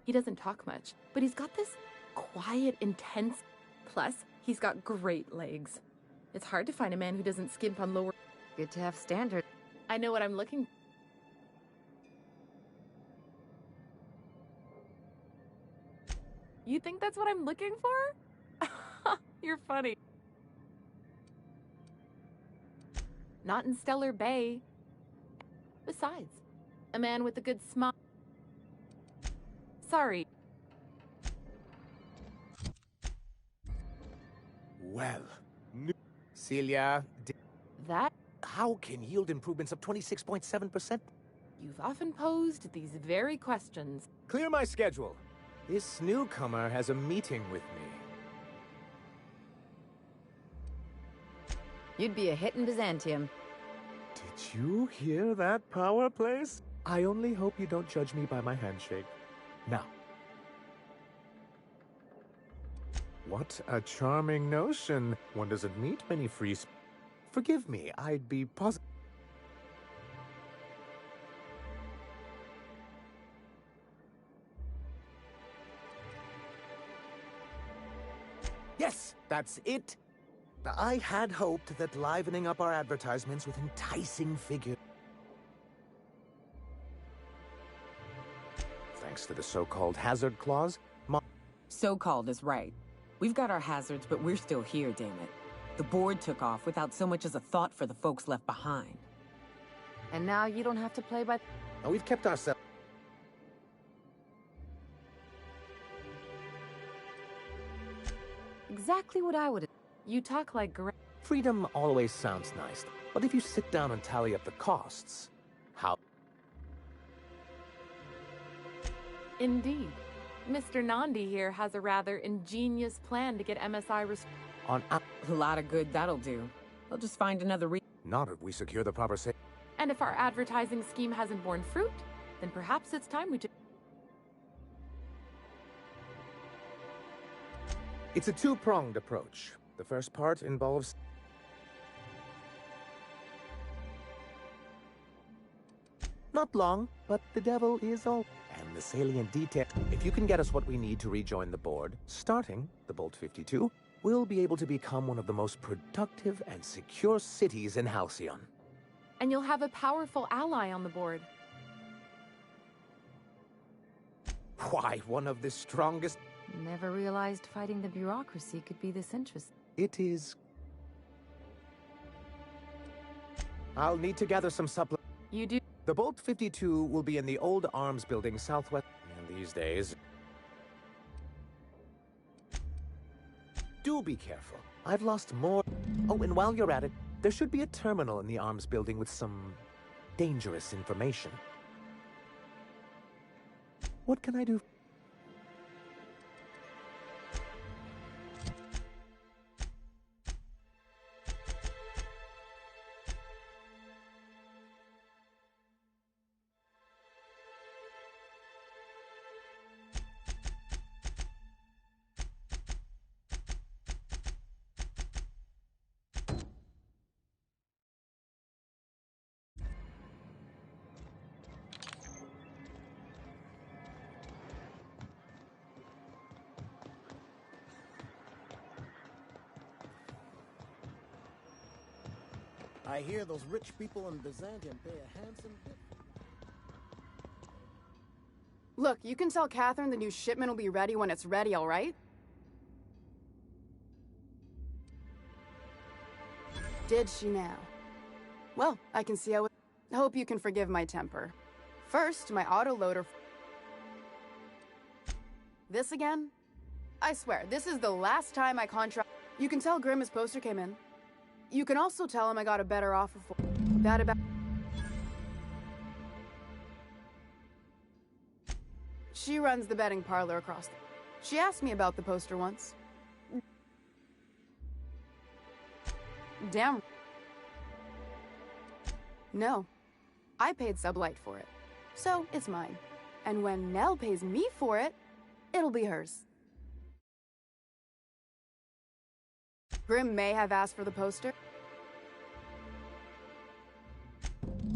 He doesn't talk much, but he's got this quiet, intense... Plus, he's got great legs. It's hard to find a man who doesn't skimp on lower... Good to have standards. I know what I'm looking... You think that's what I'm looking for? You're funny. Not in Stellar Bay. Besides, a man with a good smile... Sorry. Well, Celia, That... how can yield improvements of 26.7%? You've often posed these very questions. Clear my schedule. This newcomer has a meeting with me. You'd be a hit in Byzantium. Did you hear that power place? I only hope you don't judge me by my handshake. Now. What a charming notion. One doesn't meet many free... Forgive me, I'd be positive... Yes, that's it. I had hoped that livening up our advertisements with enticing figures... Thanks to the so-called hazard clause, So-called is right. We've got our hazards, but we're still here, damn it. The board took off without so much as a thought for the folks left behind. And now you don't have to play by... Now we've kept ourselves... Exactly what I would... You talk like... Freedom always sounds nice, but if you sit down and tally up the costs, how... Indeed. Mr. Nandi here has a rather ingenious plan to get MSI on a lot of good that'll do. They'll just find another Not if we secure the proper sale. And if our advertising scheme hasn't borne fruit, then perhaps it's time we took... It's a two-pronged approach. The first part involves... Not long, but the devil is all... And the salient detail... If you can get us what we need to rejoin the board, starting the Bolt 52, we'll be able to become one of the most productive and secure cities in Halcyon. And you'll have a powerful ally on the board. Why, one of the strongest... Never realized fighting the bureaucracy could be this interesting. It is... I'll need to gather some supplements. You do? The Bolt 52 will be in the old arms building southwest. And these days... Do be careful. I've lost more... Oh, and while you're at it, there should be a terminal in the arms building with some... dangerous information. What can I do? I hear those rich people in Byzantium pay a handsome bit. Look, you can tell Catherine the new shipment will be ready when it's ready, all right? Did she now? Well, I can see how it... Hope you can forgive my temper. First, my autoloader... This again? I swear, this is the last time I contract... You can tell Grimm his poster came in. You can also tell him I got a better offer for... That about... She runs the betting parlor across the... She asked me about the poster once. Damn. No. I paid Sublight for it. So, it's mine. And when Nell pays me for it, it'll be hers. Grimm may have asked for the poster.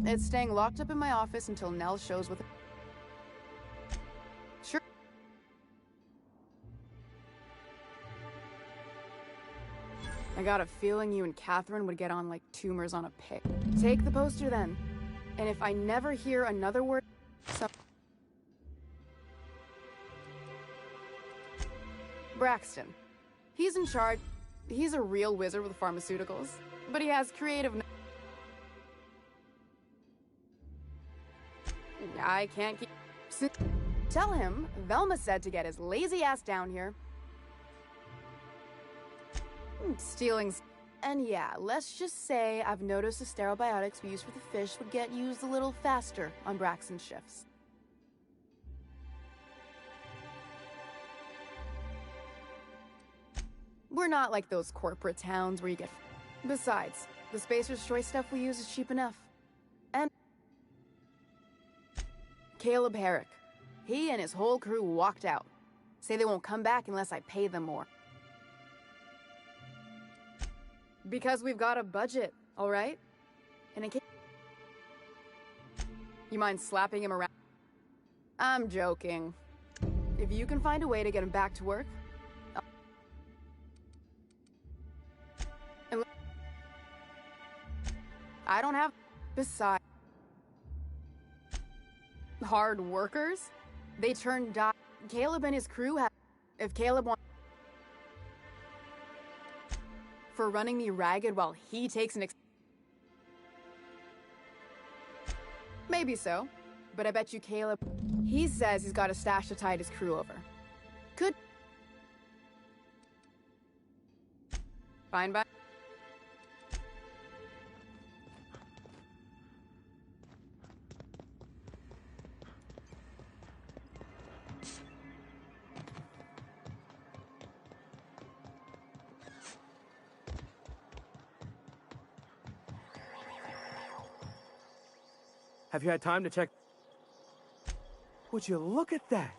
It's staying locked up in my office until Nell shows with it. Sure. I got a feeling you and Catherine would get on like tumors on a pig. Take the poster then. And if I never hear another word... Braxton. He's in charge. He's a real wizard with pharmaceuticals. But he has creative... I can't keep... Tell him Velma said to get his lazy ass down here. Stealing... And yeah, let's just say I've noticed the sterile biotics we use for the fish would get used a little faster on Braxton's shifts. We're not like those corporate towns where you get... Besides, the Spacer's Choice stuff we use is cheap enough. And... Caleb Herrick. He and his whole crew walked out. Say they won't come back unless I pay them more. Because we've got a budget, all right? And in case... You mind slapping him around? I'm joking. If you can find a way to get him back to work... And I don't have... Besides... Hard workers? They turn Caleb and his crew have... If Caleb wants... For running me ragged while he takes an Maybe so, but I bet you Caleb... He says he's got a stash to tide his crew over. Could... Fine by... Have you had time to check? Would you look at that?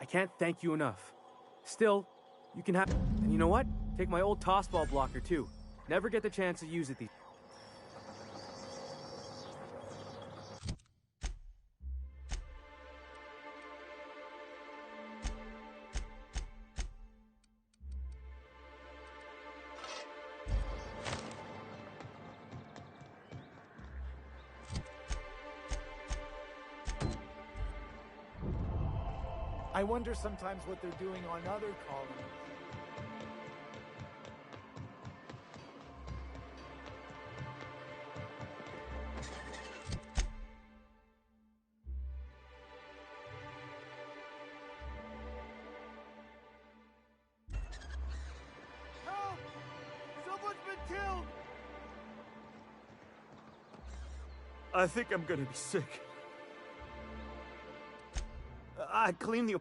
I can't thank you enough. Still, you can have... And you know what? Take my old tossball blocker, too. Never get the chance to use it these... I wonder sometimes what they're doing on other colonies. Help! Someone's been killed! I think I'm gonna be sick. I clean the...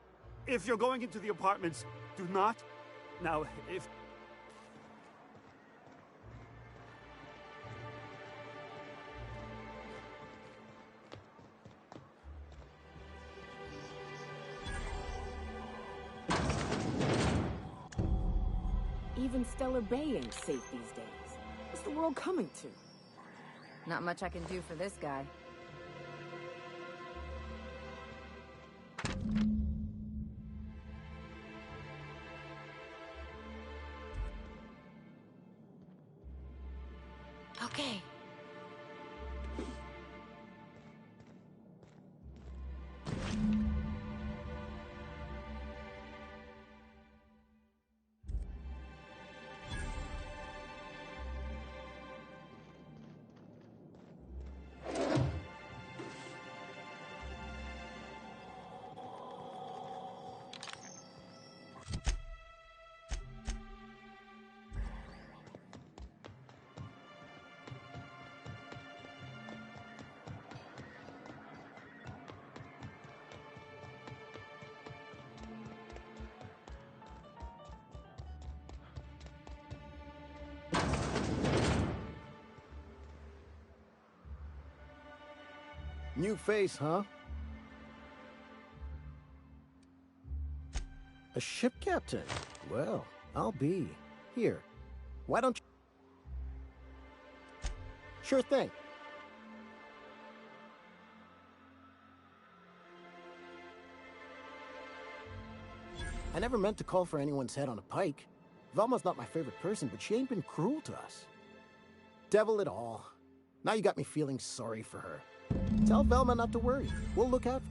If you're going into the apartments, do not... Now, if... Even Stellar Bay ain't safe these days. What's the world coming to? Not much I can do for this guy. Okay. New face, huh? A ship captain? Well, I'll be. Here, why don't you... Sure thing. I never meant to call for anyone's head on a pike. Velma's not my favorite person, but she ain't been cruel to us. Devil it all. Now you got me feeling sorry for her. Tell Velma not to worry. We'll look out.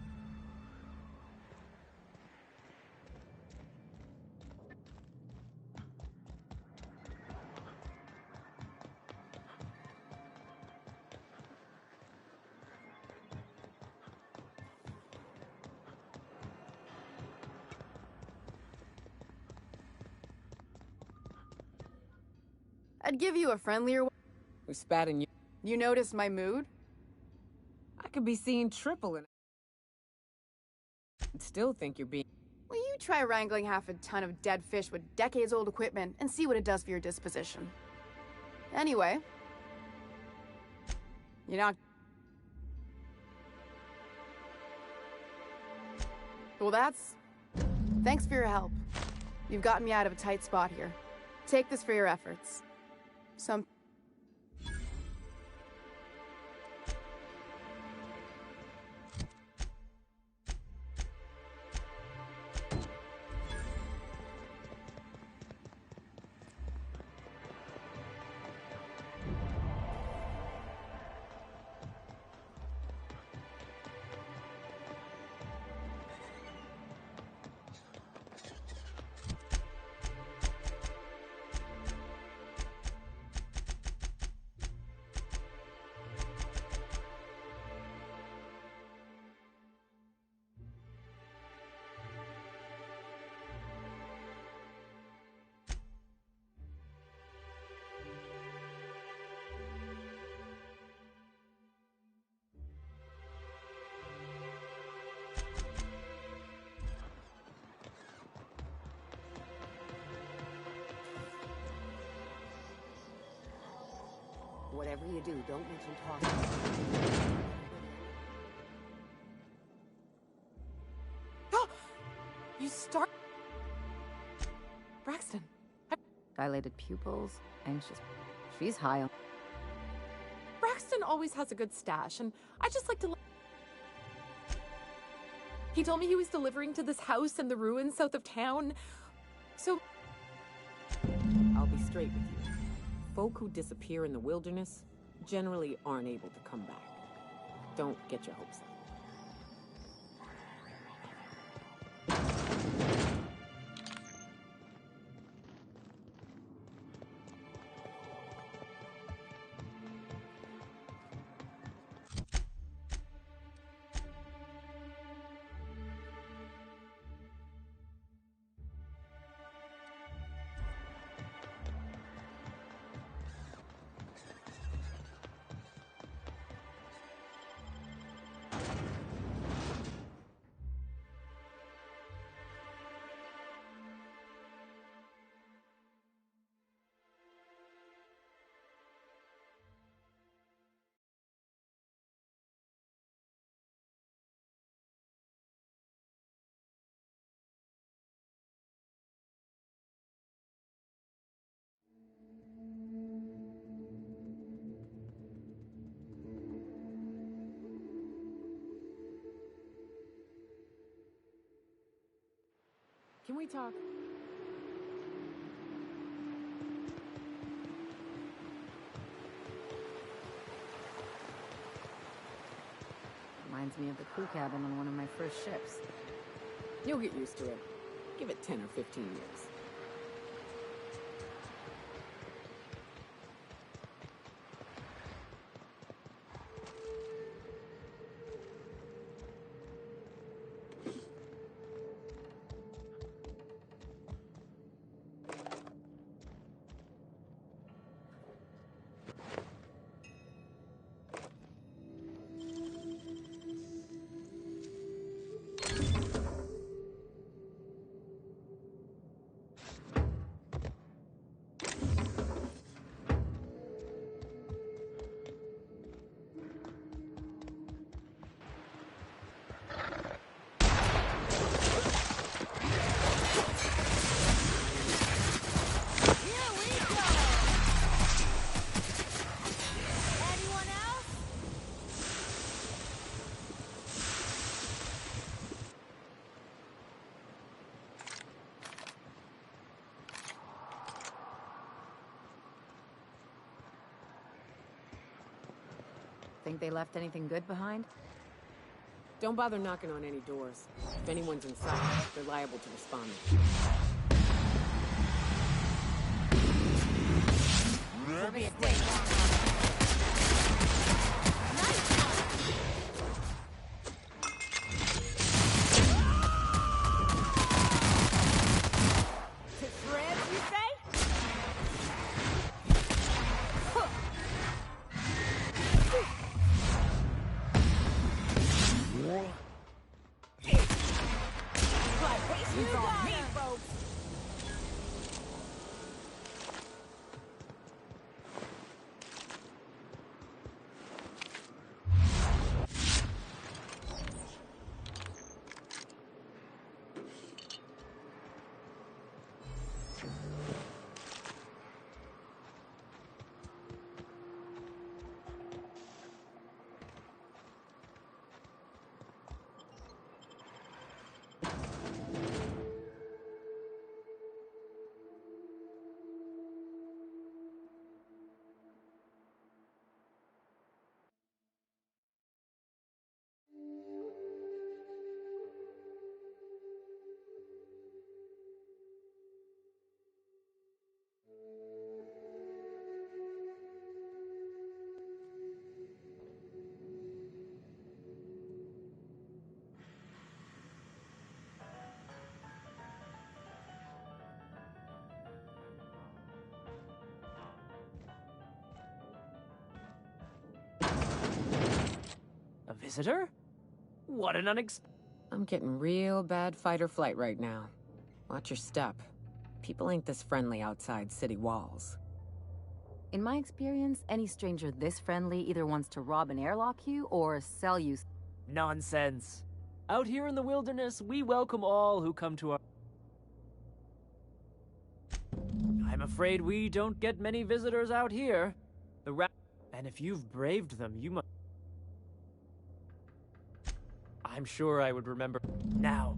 I'd give you a friendlier... We spat in you. You noticed my mood? I could be seeing triple in it. I'd still think you're being... Well, you try wrangling half a ton of dead fish with decades-old equipment and see what it does for your disposition. Anyway... You're not... Well, that's... Thanks for your help. You've gotten me out of a tight spot here. Take this for your efforts. Some... Whatever you do, don't mention talking. You start... Braxton. Dilated pupils, anxious. She's high on... Braxton always has a good stash, and I just like to... He told me he was delivering to this house in the ruins south of town, so... I'll be straight with you. Folk who disappear in the wilderness generally aren't able to come back. Don't get your hopes up. Can we talk? Reminds me of the crew cabin on one of my first ships. You'll get used to it. Give it 10 or 15 years. Think they left anything good behind? Don't bother knocking on any doors. If anyone's inside, they're liable to respond. Will be a day long. To shreds, you say? Patience on me, folks. A visitor? What an I'm getting real bad fight or flight right now. Watch your step. People ain't this friendly outside city walls. In my experience, any stranger this friendly either wants to rob and airlock you or sell you. Nonsense. Out here in the wilderness, we welcome all who come to our... I'm afraid we don't get many visitors out here. And if you've braved them, you must... I'm sure I would remember now.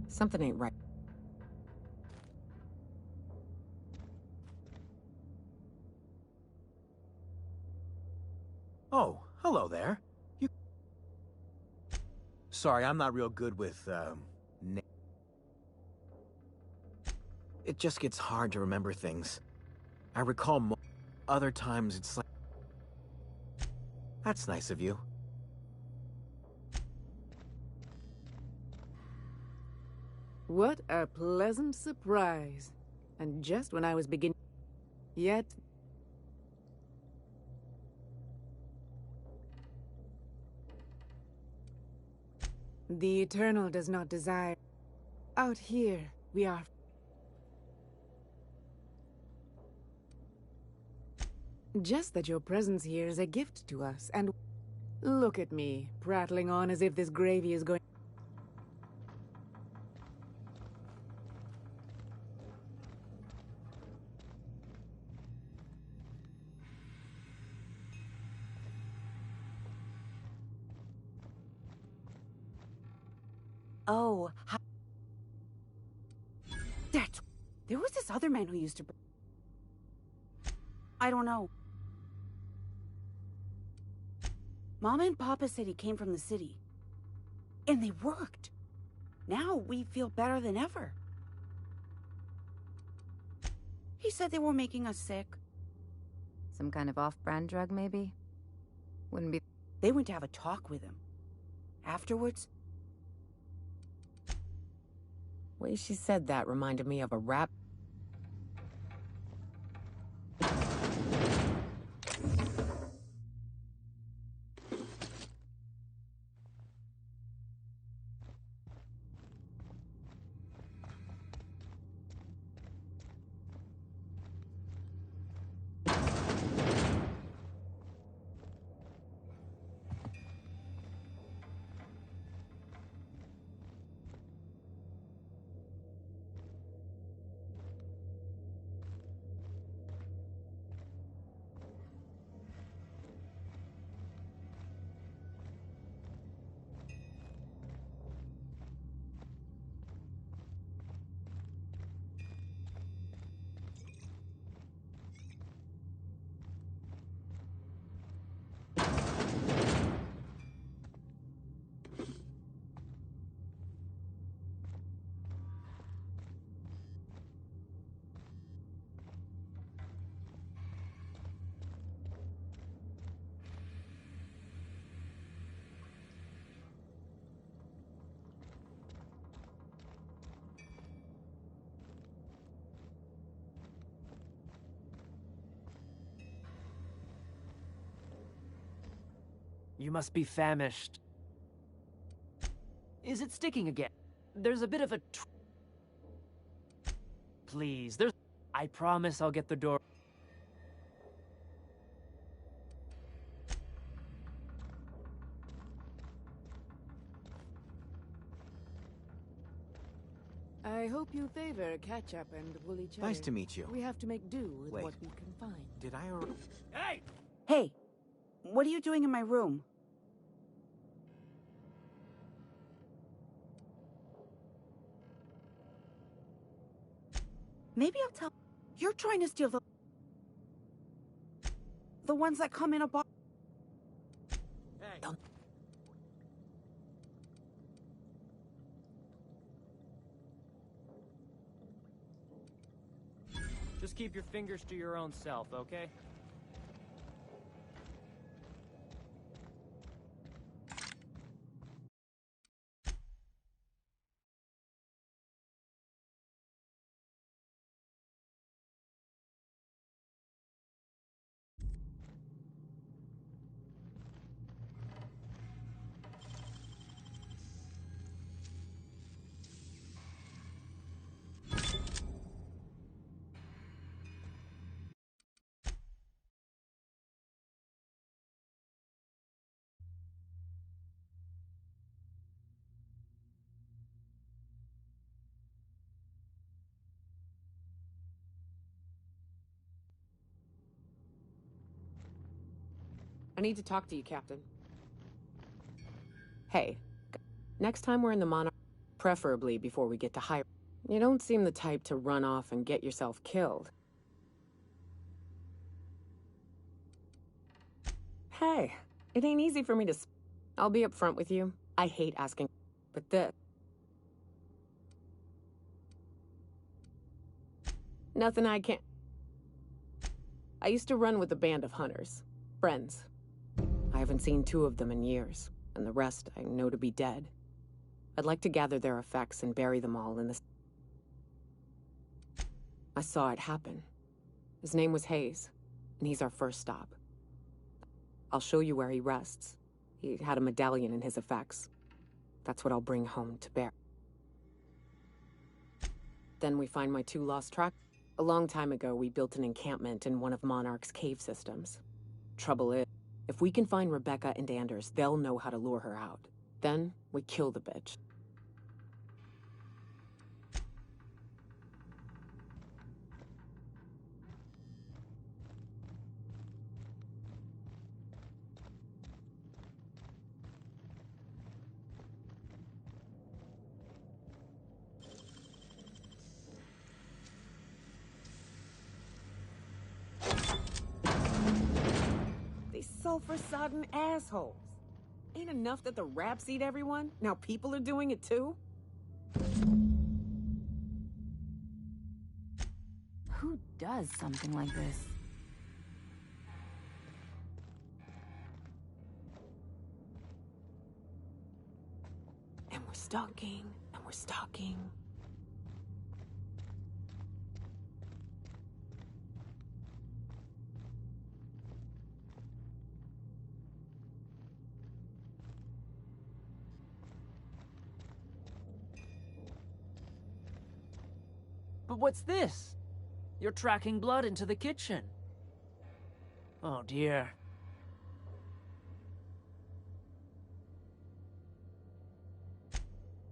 Something ain't right. Oh, hello there. Sorry, I'm not real good with, It just gets hard to remember things. I recall other times it's like... That's nice of you. What a pleasant surprise. And just when I was beginning... Yet... The Eternal does not desire... Out here, we are... Just that your presence here is a gift to us, and... Look at me, prattling on as if this gravy is going... Oh, that's... There was this other man who used to... I don't know. Mama and Papa said he came from the city. And they worked. Now we feel better than ever. He said they were making us sick. Some kind of off-brand drug, maybe? Wouldn't be... They went to have a talk with him. Afterwards... The way she said that reminded me of a rap. You must be famished. Is it sticking again? There's a bit of a... Please, there's... I promise I'll get the door... I hope you favor ketchup and woolly cheddar. Nice to meet you. We have to make do with Wait. what we can find. Did I already... Hey! Hey, what are you doing in my room? Maybe I'll tell... You're trying to steal the... The ones that come in a box. Hey. Just keep your fingers to your own self, okay? I need to talk to you, Captain. Hey, next time we're in the Monarch, preferably before we get to high... You don't seem the type to run off and get yourself killed. Hey, it ain't easy for me to... I'll be upfront with you. I hate asking, but this... Nothing I can't... I used to run with a band of hunters. Friends. I haven't seen 2 of them in years, and the rest I know to be dead. I'd like to gather their effects and bury them all in the... I saw it happen. His name was Hayes, and he's our first stop. I'll show you where he rests. He had a medallion in his effects. That's what I'll bring home to bear. Then we find my 2 lost tracks. A long time ago, we built an encampment in one of Monarch's cave systems. Trouble is, if we can find Rebecca and Anders, they'll know how to lure her out. Then, we kill the bitch. These sulfur-sodden assholes. Ain't enough that the raps eat everyone? Now people are doing it too? Who does something like this? And we're stalking, and we're stalking. But what's this? You're tracking blood into the kitchen. Oh dear.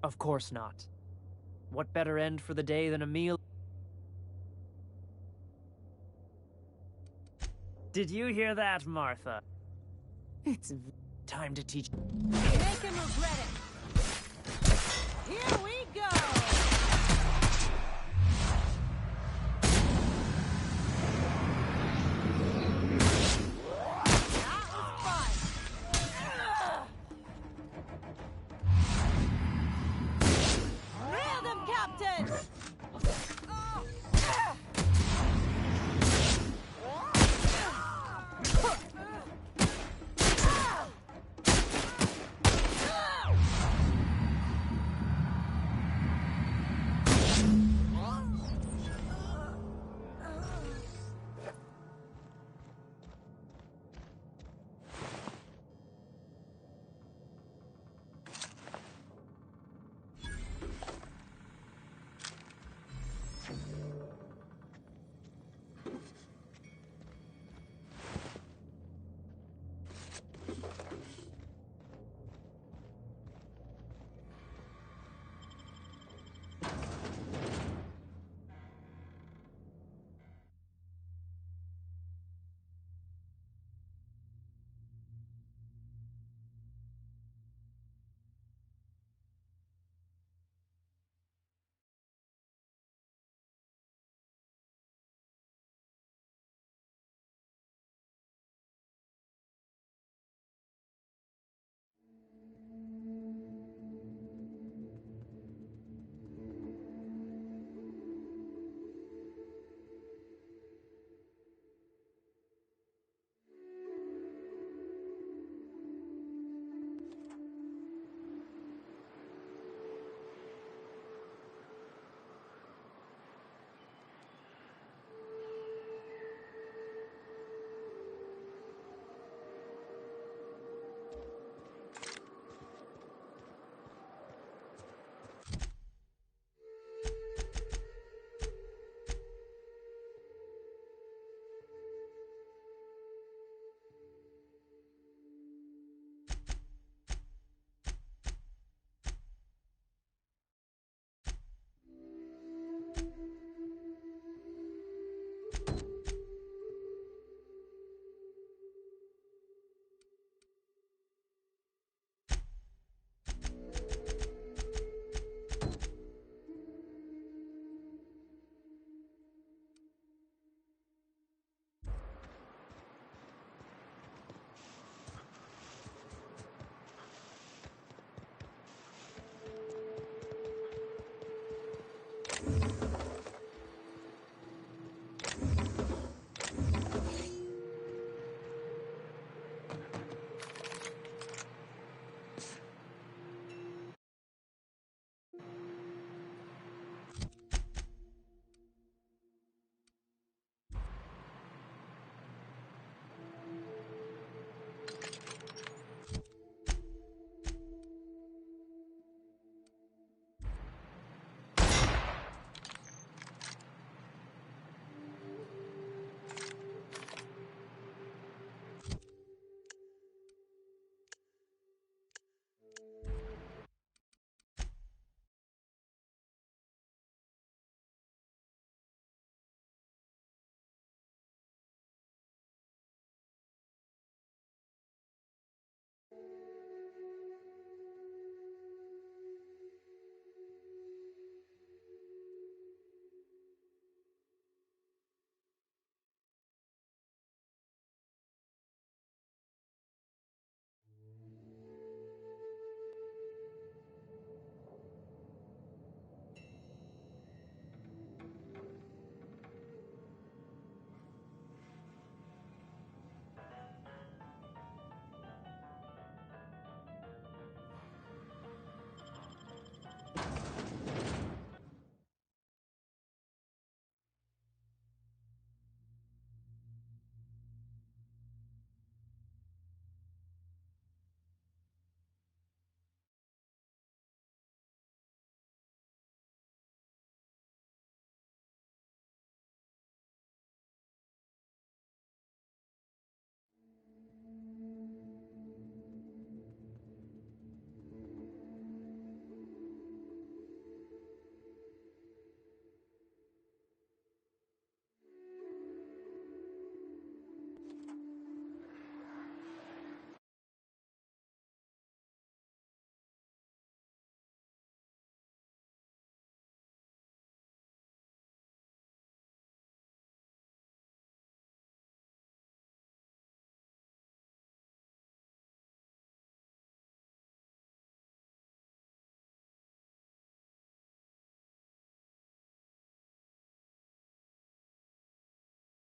Of course not. What better end for the day than a meal? Did you hear that, Martha? It's time to teach. Make him regret it. Here we go.